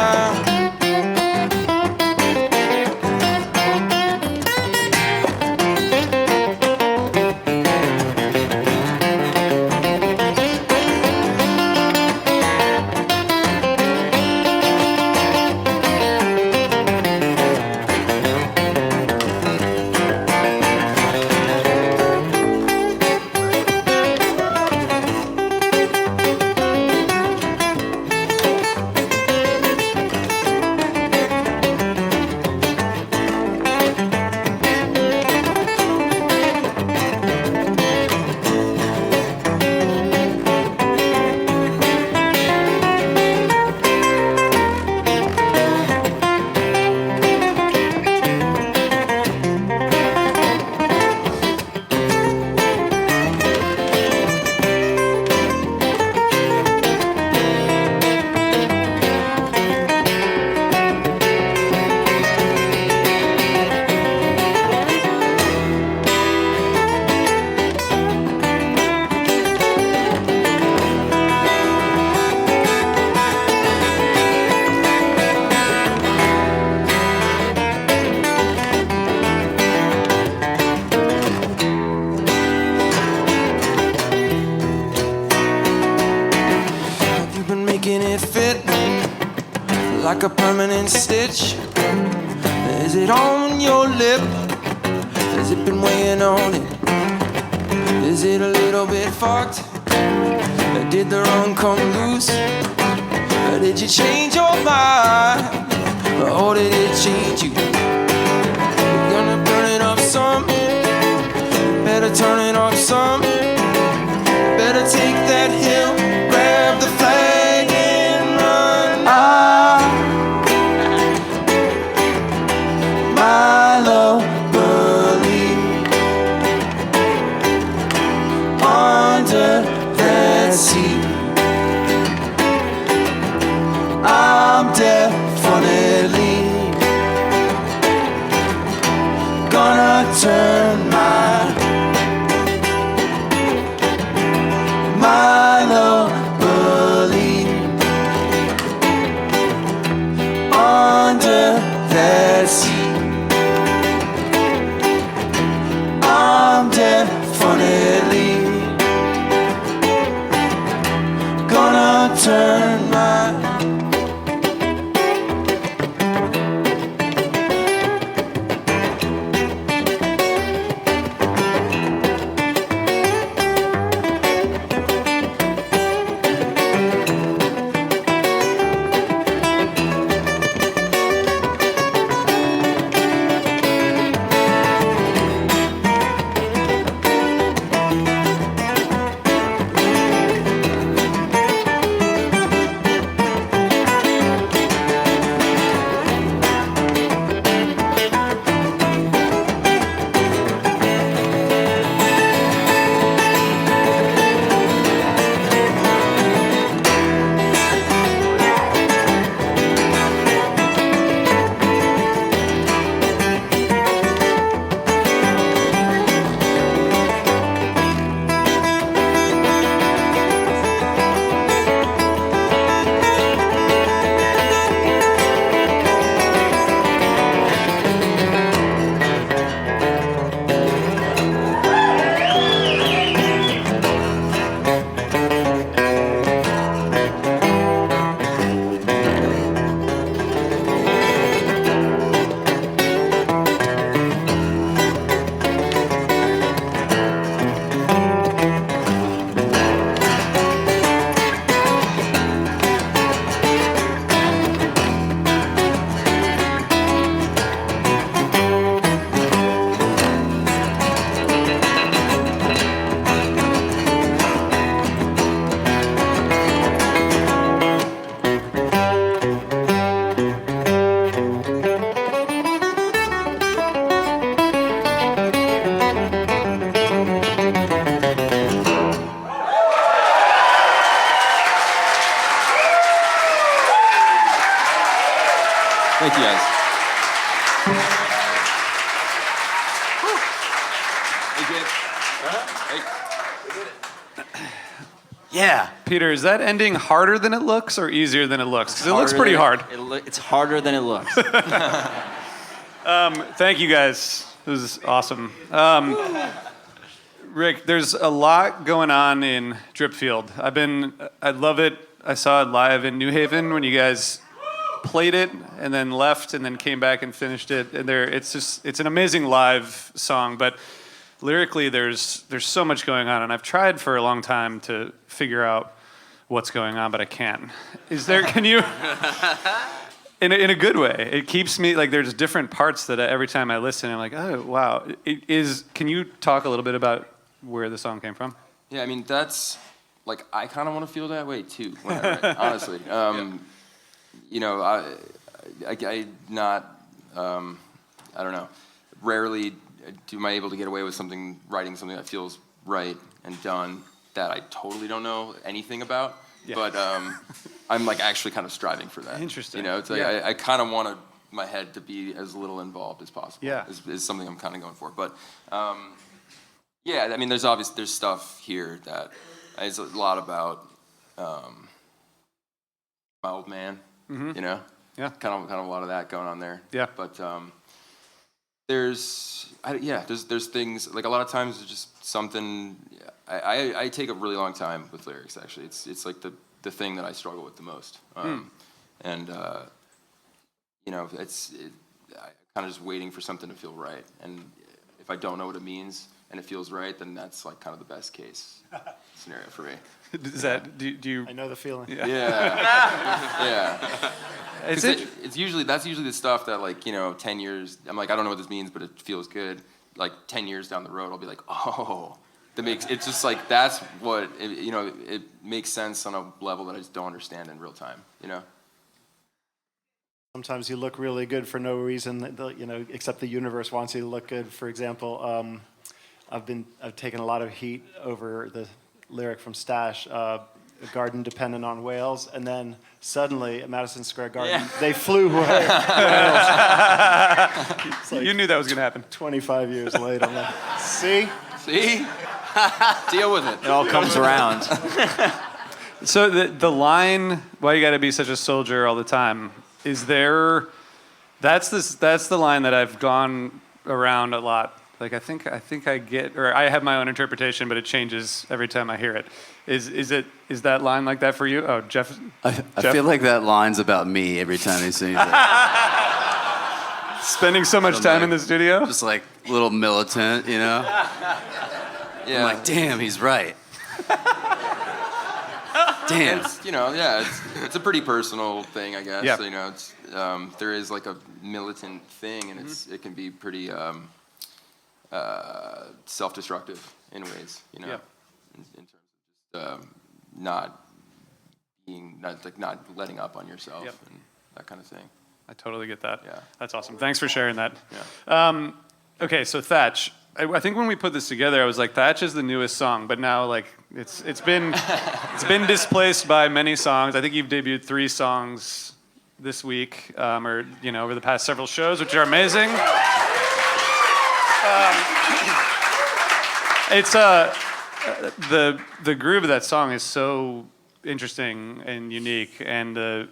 like a permanent stitch. Is it on your lip? Has it been weighing on it? Is it a little bit fucked? Did the wrong come loose? Did you change your mind? Or did it change you? You're gonna burn it up some. Better turn it up some. Better take that hill, grab the flag and run. My love believe under that sea. I'm definitely gonna turn my love believe under that sea. I'm definitely with you guys. Yeah. Peter, is that ending harder than it looks or easier than it looks? Because it looks pretty hard. It's harder than it looks. Thank you guys. This is awesome. Rick, there's a lot going on in Dripfield. I love it. I saw it live in New Haven when you guys played it and then left and then came back and finished it. And it's an amazing live song, but lyrically there's so much going on, and I've tried for a long time to figure out what's going on, but I can't. Can you in a good way? It keeps me, like, there's different parts that every time I listen I'm like, oh wow. Can you talk a little bit about where the song came from? Yeah, I mean, that's, like, I kind of want to feel that way too when I write, honestly. You know, I don't know, rarely am I able to get away with writing something that feels right and done that I totally don't know anything about. Yeah. But I'm, like, actually kind of striving for that. Interesting. You know, it's like I kind of want my head to be as little involved as possible. Yeah. Is something I'm kind of going for. But yeah, I mean, there's stuff here that is a lot about my old man. Mm-hmm. You know, yeah, kind of a lot of that going on there. Yeah, but there's things, like, a lot of times it's just something. I take a really long time with lyrics. Actually, it's like the thing that I struggle with the most. And you know, I kind of just waiting for something to feel right. And if I don't know what it means and it feels right, then that's, like, kind of the best case scenario for me. Is that do you? I know the feeling. Yeah. Yeah. That's usually the stuff that, like, you know, 10 years, I'm like, I don't know what this means, but it feels good. Like, 10 years down the road, I'll be like, oh, it's just like, that's what, you know, it makes sense on a level that I just don't understand in real time, you know? Sometimes you look really good for no reason, you know, except the universe wants you to look good. For example, I've taken a lot of heat over the lyric from Stash, a garden dependent on whales, and then suddenly at Madison Square Garden, they flew away. Like, you knew that was going to happen. 25 years later, I'm like, see? Deal with it. It all comes around. So the line, "Why you got to be such a soldier all the time," is there? That's the line that I've gone around a lot. Like, I think I get, or I have my own interpretation, but it changes every time I hear it. Is that line like that for you? Oh, Jeff. I feel like that line's about me every time he sings it. Spending so much time in the studio? Just, like, a little militant, you know? Yeah. I'm like, damn, he's right. Damn. It's, you know, yeah, it's a pretty personal thing, I guess. Yeah. You know, it's there is, like, a militant thing, and it can be pretty self-destructive in ways, you know, in terms of just not letting up on yourself and that kind of thing. I totally get that. Yeah. That's awesome. Thanks for sharing that. Yeah. Okay, so Thatch. I think when we put this together, I was like, Thatch is the newest song, but now, like, it's been displaced by many songs. I think you've debuted 3 songs this week, or, you know, over the past several shows, which are amazing. It's the groove of that song is so interesting and unique, and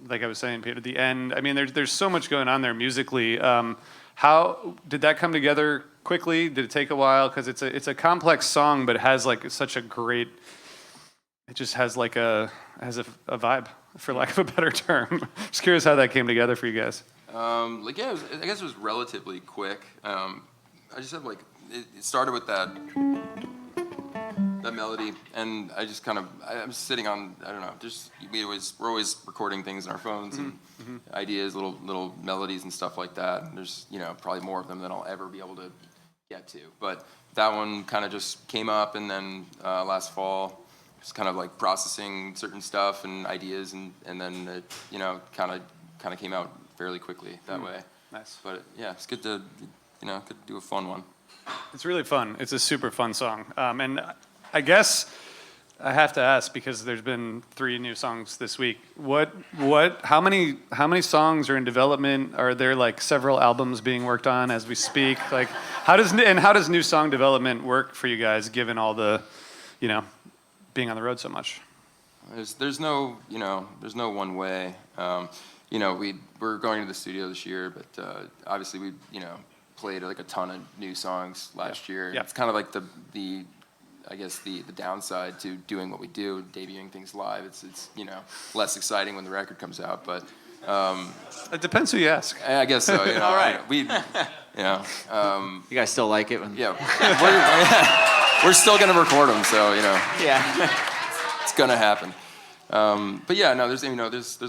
like I was saying, Peter, the end. I mean, there's so much going on there musically. How did that come together quickly? Did it take a while? Because it's a complex song, but it has, like, such a great. It just has, like, a vibe, for lack of a better term. Just curious how that came together for you guys. I guess it was relatively quick. I just had, like, it started with that melody, and I just I'm sitting on, I don't know, just we're always recording things on our phones and ideas, little melodies and stuff like that. And there's, you know, probably more of them than I'll ever be able to get to. But that one kind of just came up, and then last fall, just kind of, like, processing certain stuff and ideas, and then it, you know, kind of came out fairly quickly that way. Nice. But yeah, it's good to, you know, do a fun one. It's really fun. It's a super fun song. And I guess I have to ask because there's been 3 new songs this week. How many songs are in development? Are there like several albums being worked on as we speak? Like, how does new song development work for you guys, given all the, being on the road so much? There's no one way. We're going to the studio this year, but obviously we played like a ton of new songs last year. Yeah. It's kind of like the I guess the downside to doing what we do, debuting things live. It's less exciting when the record comes out, but It depends who you ask. I guess so. All right. You guys still like it? we're still gonna record them, so Yeah. it's gonna happen. But yeah, no, there's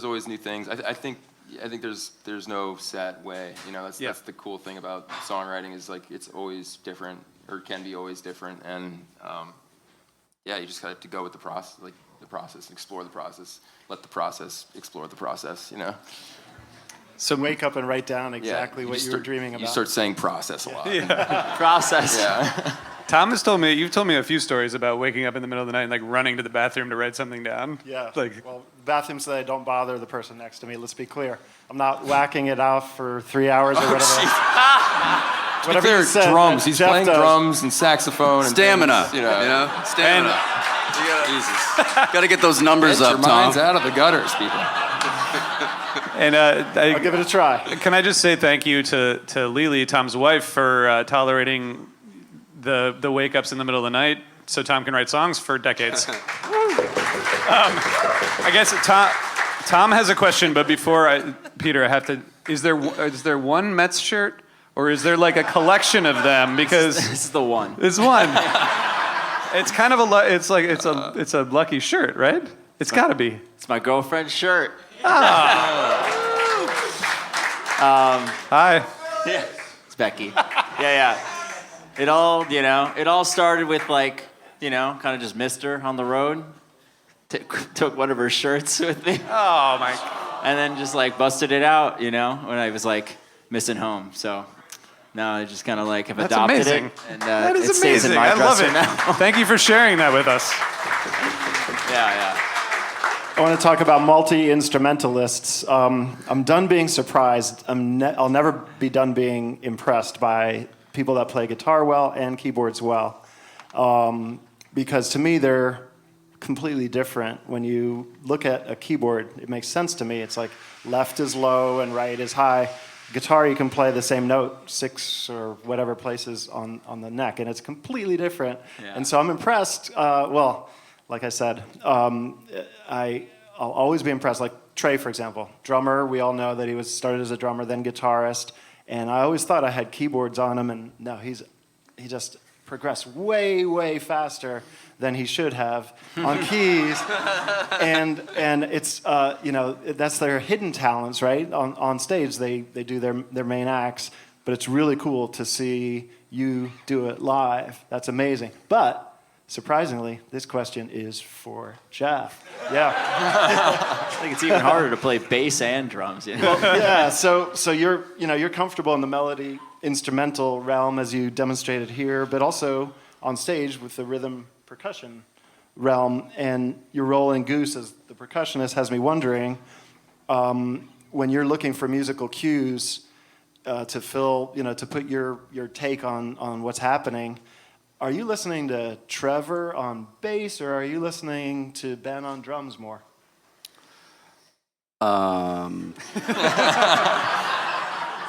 always new things. I think there's no set way. That's the cool thing about songwriting is like it's always different, or can be always different, and you just have to go with the process, explore the process, let the process explore the process. So wake up and write down exactly what you were dreaming about. You start saying process a lot. Process. Yeah. Tom you've told me a few stories about waking up in the middle of the night and like running to the bathroom to write something down. Yeah. Like, Well, bathrooms say don't bother the person next to me. Let's be clear. I'm not whacking it off for 3 hours or whatever. Whatever you said, drums. He's Jeff playing does. drums and saxophone. And Stamina. things, Stamina. Jesus. Got to get those numbers Get up, your minds Tom. out of the gutters, people. and I'll give it a try. can I just say thank you to Lily, Tom's wife, for tolerating the wake ups in the middle of the night so Tom can write songs for decades. I guess Tom has a question, but before Peter, I have to. Is there one Mets shirt, or is there like a collection of them? Because This is the one. it's one. It's kind of it's a lucky shirt, right? It's got to be. It's my girlfriend's shirt. Hi. Yeah. It's Becky. Yeah. It all started with like, kind of just missed her on the road. Took one of her shirts with me. Oh my. And then just like busted it out, when I was like missing home. So now I just kind of like have That's adopted amazing. it. And That is it stays in amazing. my I love dresser it. now. Thank you for sharing that with us. Yeah. I want to talk about multi-instrumentalists. I'm done being surprised. I'll never be done being impressed by people that play guitar well and keyboards well. Because to me, they're completely different. When you look at a keyboard, it makes sense to me. It's like left is low and right is high. Guitar, you can play the same note 6 or whatever places on the neck, and it's completely different. Yeah. And so I'm impressed. Like I said, I'll always be impressed. Like Trey, for example, drummer. We all know that he started as a drummer, then guitarist. And I always thought I had keyboards on him, and no, he just progressed way, way faster than he should have on keys. And it's that's their hidden talents, right? On stage, they do their main acts, but it's really cool to see you do it live. That's amazing. But surprisingly, this question is for Jeff. Yeah. I think it's even harder to play bass and drums. Yeah. So you're comfortable in the melody instrumental realm as you demonstrated here, but also on stage with the rhythm percussion realm, and your role in Goose as the percussionist has me wondering, when you're looking for musical cues to fill, to put your take on what's happening. Are you listening to Trevor on bass, or are you listening to Ben on drums more?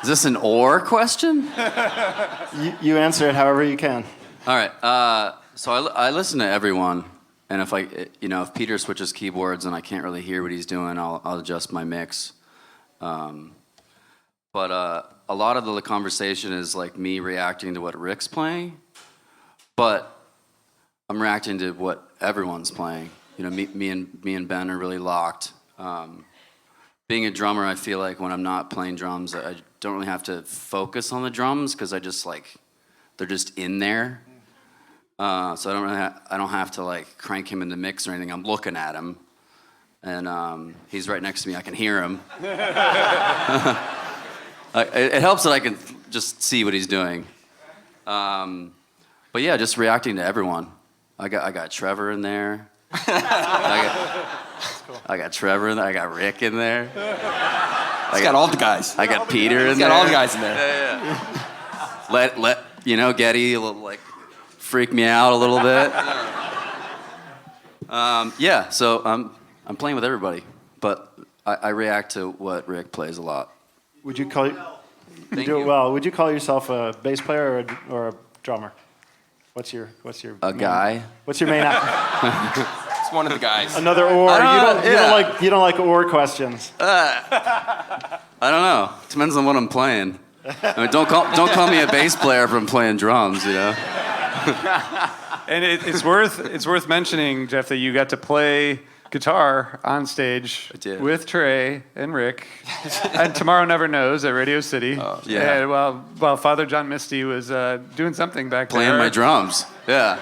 Is this an or question? You answer it however you can. All right. So I listen to everyone, and if Peter switches keyboards and I can't really hear what he's doing, I'll adjust my mix. But a lot of the conversation is like me reacting to what Rick's playing, but I'm reacting to what everyone's playing. Me and Ben are really locked. Being a drummer, I feel like when I'm not playing drums, I don't really have to focus on the drums because they're just in there. So I don't have to like crank him in the mix or anything. I'm looking at him, and he's right next to me. I can hear him. It helps that I can just see what he's doing. But yeah, just reacting to everyone. I got Trevor in there. I got Trevor in there. I got Rick in there. He's got all the guys. I got Peter in there. He's got all the guys in there. Let Getty like freak me out a little bit. So I'm playing with everybody, but I react to what Rick plays a lot. Would you call Thank do you. it well? Would you call yourself a bass player or a drummer? What's your A guy. What's your main? It's one of the guys. Another or. You don't like or questions. I don't know. Depends on what I'm playing. I mean, don't call me a bass player if I'm playing drums, you know. And it's worth mentioning, Jeff, that you got to play guitar on stage with Trey and Rick, and Tomorrow Never Knows at Radio City. Yeah. And while Father John Misty was doing something back there, Playing my drums. Yeah.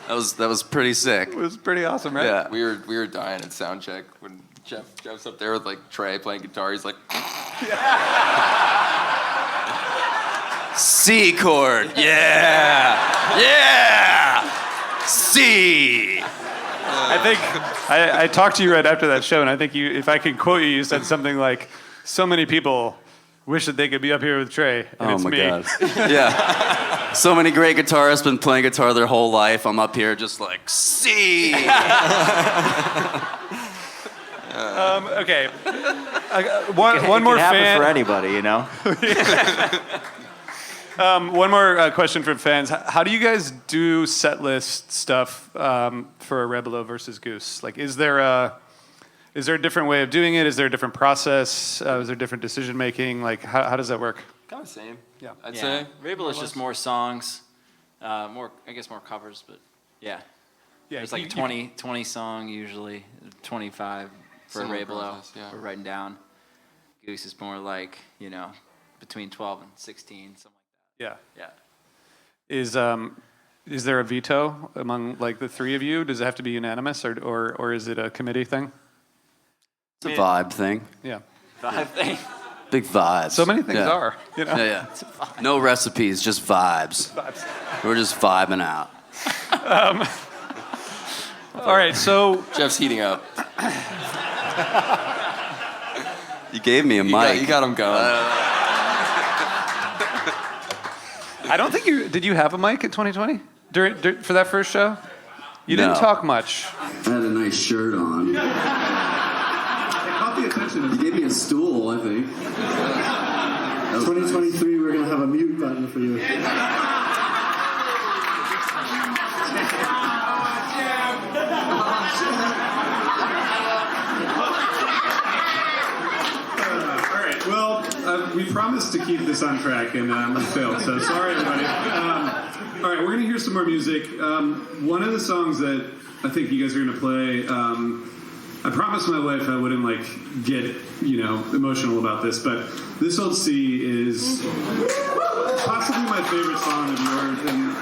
That was pretty sick. It was pretty awesome, right? Yeah. We were dying at sound check when Jeff's up there with like Trey playing guitar. He's like, C chord. Yeah. C. I think I talked to you right after that show, and I think if I can quote you, you said something like, "So many people wish that they could be up here with Trey, and it's my me." God. Yeah. So many great guitarists been playing guitar their whole life. I'm up here just like, C. Okay. One more fan. For anybody, you know. One more question from fans. How do you guys do set list stuff for Orebolo versus Goose? Like, is there a different way of doing it? Is there a different process? Is there different decision making? Like, how does that work? kind of the same. Yeah. I'd say. Orebolo is just more songs, more covers, but yeah. Yeah. There's like 20 song usually, 25 for Similar Orebolo. process, yeah. We're writing down. Goose is more like, between 12 and 16, something Yeah. like that. Is there a veto among like the three of you? Does it have to be unanimous, or is it a committee thing? It's a vibe thing. Yeah. Yeah. Thing. Big vibes. So many things Yeah. are. Yeah. No recipes, just vibes. We're just vibing out. All right. So Jeff's heating up. You gave me a mic. You got him going. I don't think did you have a mic in 2020 during for that first show? You didn't No. talk much. I had a nice shirt on. Caught the attention of You gave me a stool, I think. 2023, we're going to have a mute button for you. All right, well, we promised to keep this on track, and we failed, so sorry, everybody. All right, we're going to hear some more music. One of the songs that I think you guys are going to play, I promised my wife I wouldn't, get, emotional about this, but This Old Sea is possibly my favorite song of yours, and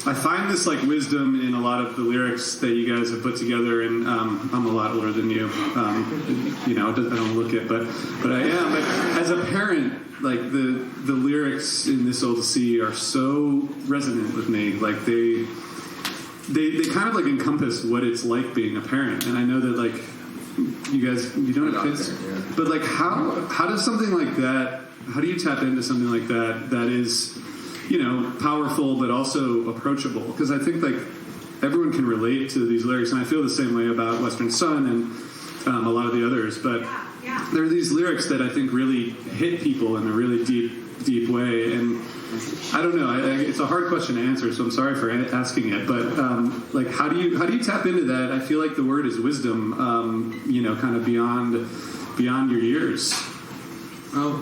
I find this, wisdom in a lot of the lyrics that you guys have put together, and I'm a lot older than you. I don't look it, but I am. But as a parent, the lyrics in This Old Sea are so resonant with me. They kind of encompass what it's like being a parent, and I know that you guys, you don't have kids, but how does something like that? How do you tap into something like that that is, powerful but also approachable? Because I think everyone can relate to these lyrics, and I feel the same way about Western Sun and a lot of the others. But there are these lyrics that I think really hit people in a really deep way, and I don't know. It's a hard question to answer, so I'm sorry for asking it. But how do you tap into that? I feel like the word is wisdom. Kind of beyond your years. Well,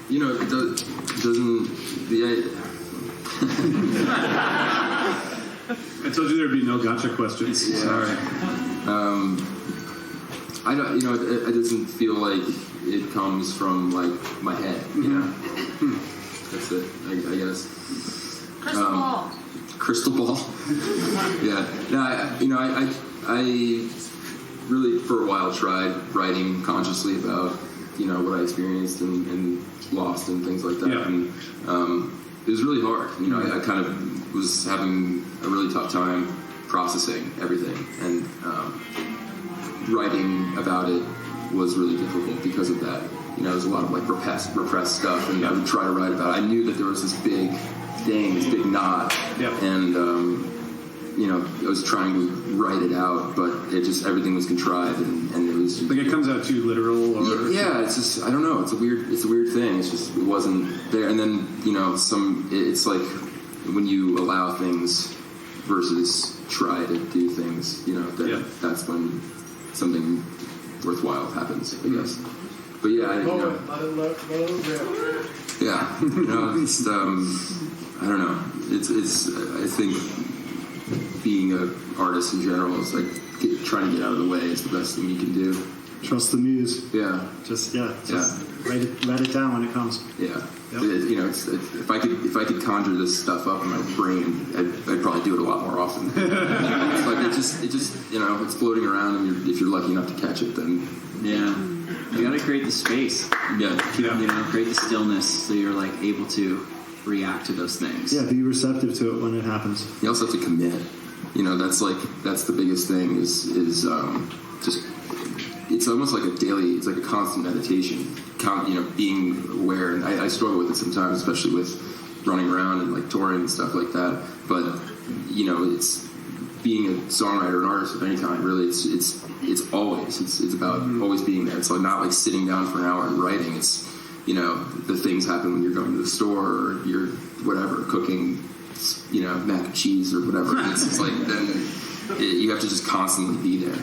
it doesn't. I told you there'd be no gotcha questions. Yeah. Sorry. I don't. It doesn't feel like it comes from my head. That's it. I guess. Crystal ball. Crystal ball. Yeah. No. I really for a while tried writing consciously about what I experienced and lost and things like that. Yeah. And it was really hard. I kind of was having a really tough time processing everything, and writing about it was really difficult because of that. You know, there's a lot of like repressed stuff, and I would try to write about it. I knew that there was this big thing, this big knot, and you know, I was trying to write it out, but it just, everything was contrived, and it was just, Like it comes out too literal, or yeah, it's just, I don't know, it's a weird thing. It's just, it wasn't there. And then, you know, it's like when you allow things versus try to do things, you know, that's when something worthwhile happens, I guess. But yeah, yeah, you know, it's, I don't know. It's I think being an artist in general is like trying to get out of the way is the best thing you can do. Trust the muse. Yeah. Just write it down when it comes. Yeah. Yep. You know, if I could conjure this stuff up in my brain, I'd probably do it a lot more often. It's like it just you know, it's floating around, and if you're lucky enough to catch it, then you gotta create the space. Yeah. You know, create the stillness so you're like able to react to those things. Yeah, be receptive to it when it happens. You also have to commit. You know, that's the biggest thing is just, it's almost like a daily, it's like a constant meditation. You know, being aware, and I struggle with it sometimes, especially with running around and like touring and stuff like that. But you know, it's being a songwriter, an artist of any kind. Really, it's always it's about always being there. It's like not like sitting down for an hour and writing. It's, you know, the things happen when you're going to the store or you're whatever cooking, you know, mac and cheese or whatever. It's like then you have to just constantly be there,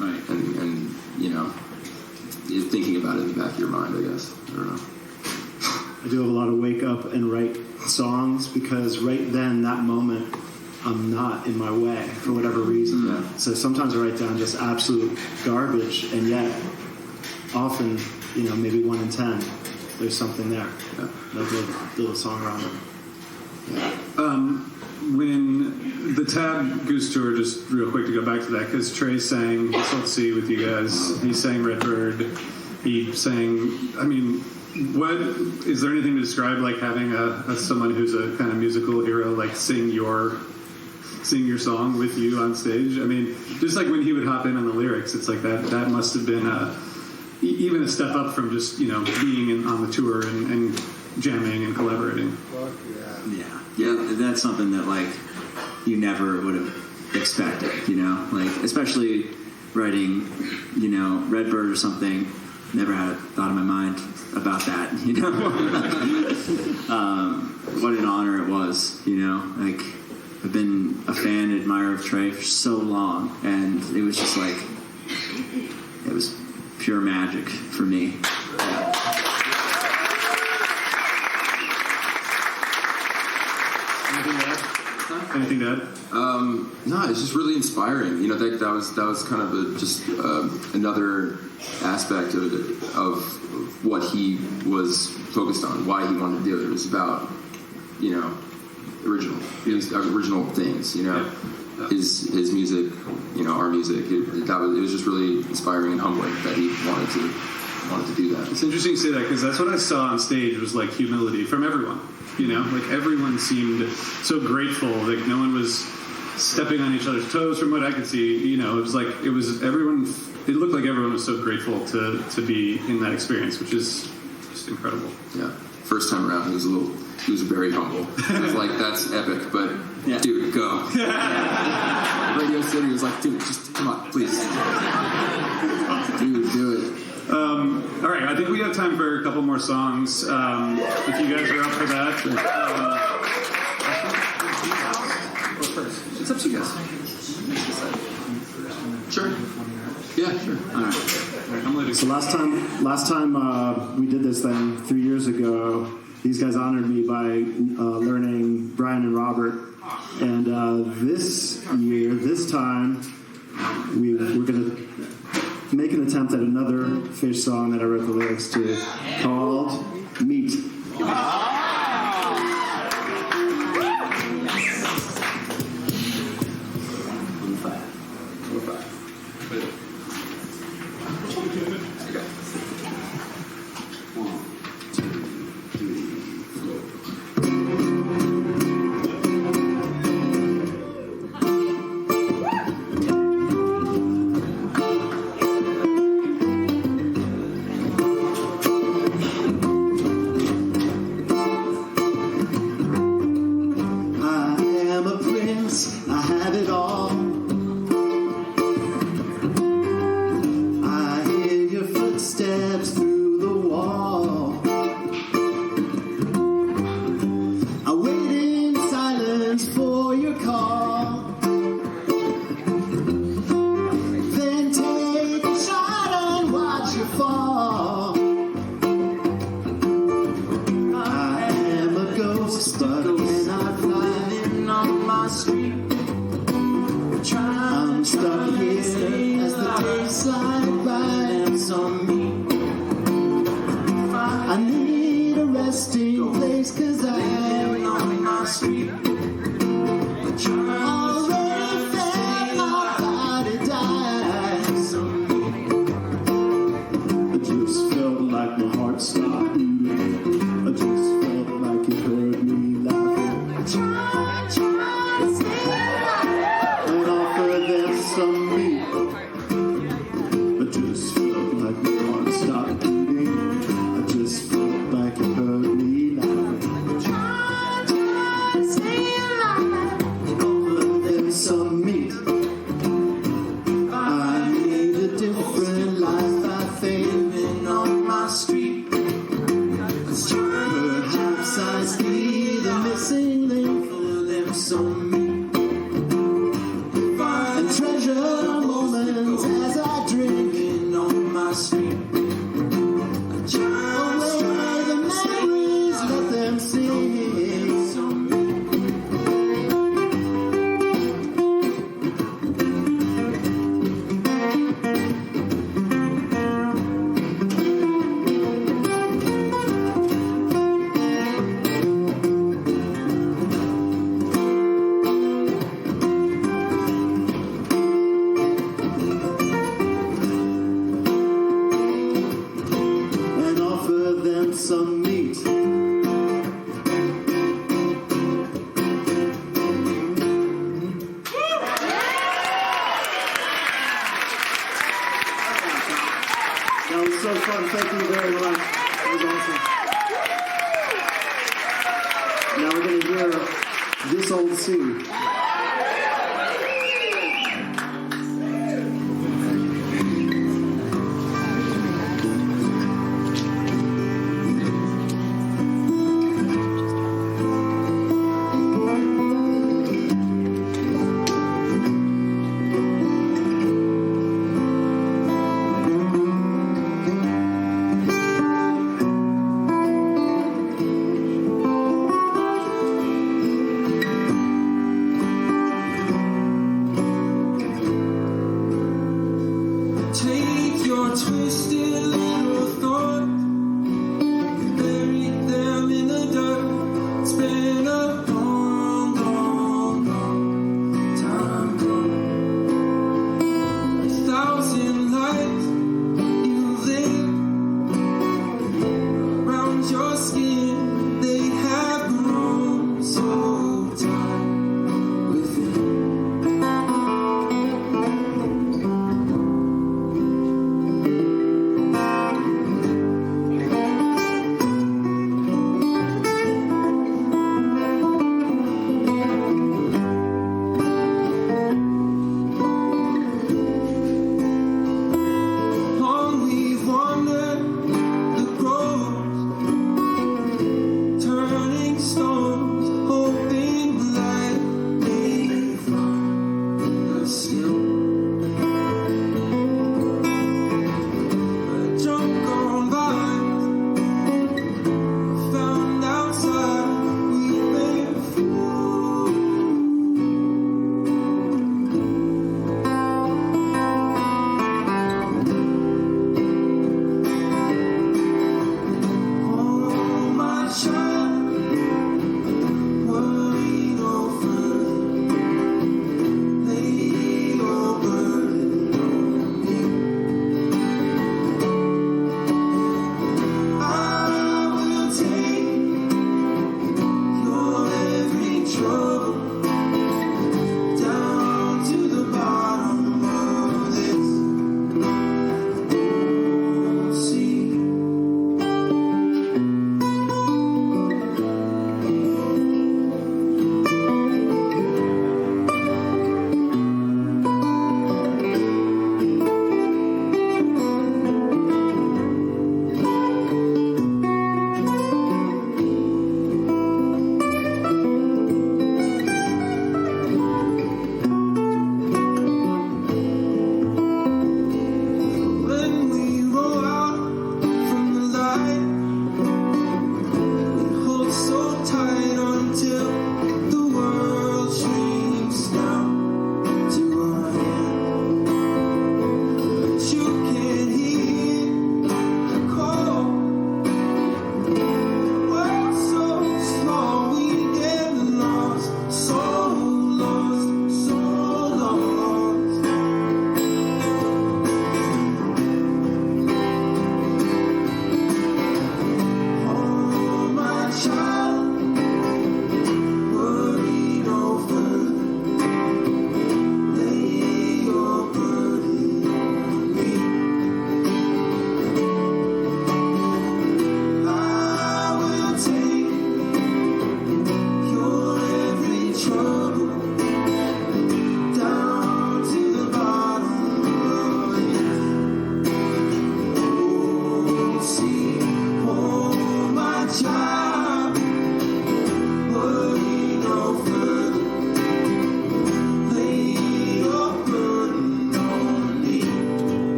Right. and you know, you're thinking about it in the back of your mind, I guess. I don't know. I do have a lot of wake up and write songs because right then, that moment, I'm not in my way for whatever reason. Yeah. So sometimes I write down just absolute garbage, and yet often, you know, maybe 1 in 10, there's something there. Yeah. Like a little song around it. when the Tab Goose tour, just real quick to go back to that, because Trey sang Let's See with you guys. He sang Redbird. He sang, I mean, what is there anything to describe like having a someone who's a kind of musical hero like sing your song with you on stage? I mean, just like when he would hop in on the lyrics, it's like that must have been even a step up from just, you know, being on the tour and jamming and collaborating. Yeah, that's something that like you never would have expected, you know, like especially writing, you know, Redbird or something. Never had a thought in my mind about that, you know. What an honor it was, you know. Like I've been a fan and admirer of Trey for so long, and it was just like it was pure magic for me. Anything to add? No, it's just really inspiring. You know, that was kind of just another aspect of what he was focused on, why he wanted to do it. It was about, you know, original things. You know, his music, you know, our music. It was just really inspiring and humbling that he wanted to do that. It's interesting you say that because that's what I saw on stage was like humility from everyone. You know, like everyone seemed so grateful. Like no one was stepping on each other's toes from what I could see. You know, it was everyone. It looked like everyone was so grateful to be in that experience, which is just incredible. Yeah. First time around, he was very humble. I was like, that's epic, but dude, go. Radio City was like, dude, just come on, please. Dude, do it. All right, I think we have time for a couple more songs. If you guys are up for that. It's up to you guys. Sure. Yeah, sure. All right. I'm ready. So last time we did this thing 3 years ago, these guys honored me by learning Brian and Robert. And this time, we're going to make an attempt at another Fish song that I wrote the lyrics to called Meat. slide by them some meat. I need a resting place, 'cause I'm on my street. Already felt my body die. I just felt like my heart stopped beating. I just felt like it heard me laughing. And offer them some meat. I just felt like my heart stopped beating. I just felt like it heard me laughing. And offer them some meat. I need a different life, I think, living on my street. Perhaps I see the missing link for them some meat. And treasure moments as I drink in on my street. Away the memories, let them sing some meat. And offer them some meat. That was so fun. Thank you very much. That was awesome. Now we're going to hear This Old Sea.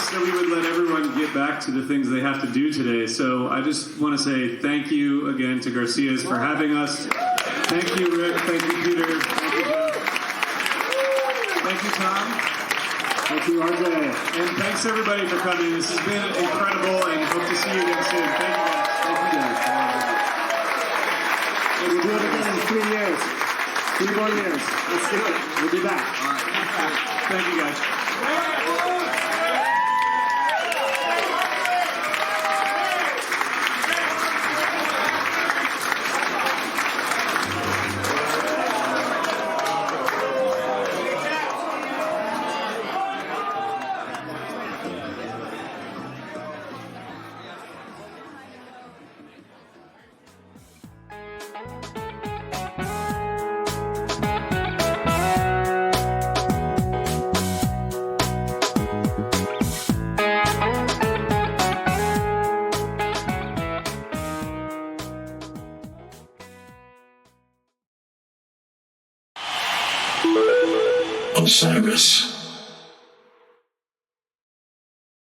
promised that we would let everyone get back to the things they have to do today. So I just want to say thank you again to Garcia's for having us. Thank you, Rick. Thank you, Peter. Thank you, Jeff. Thank you, Tom. Thank you, RJ. And thanks everybody for coming. This has been incredible, and hope to see you again soon. Thank you, guys. Thank you, guys. We'll do it again in 3 years. 3 more years. Let's do it. We'll be back. Thank you, guys. Osiris.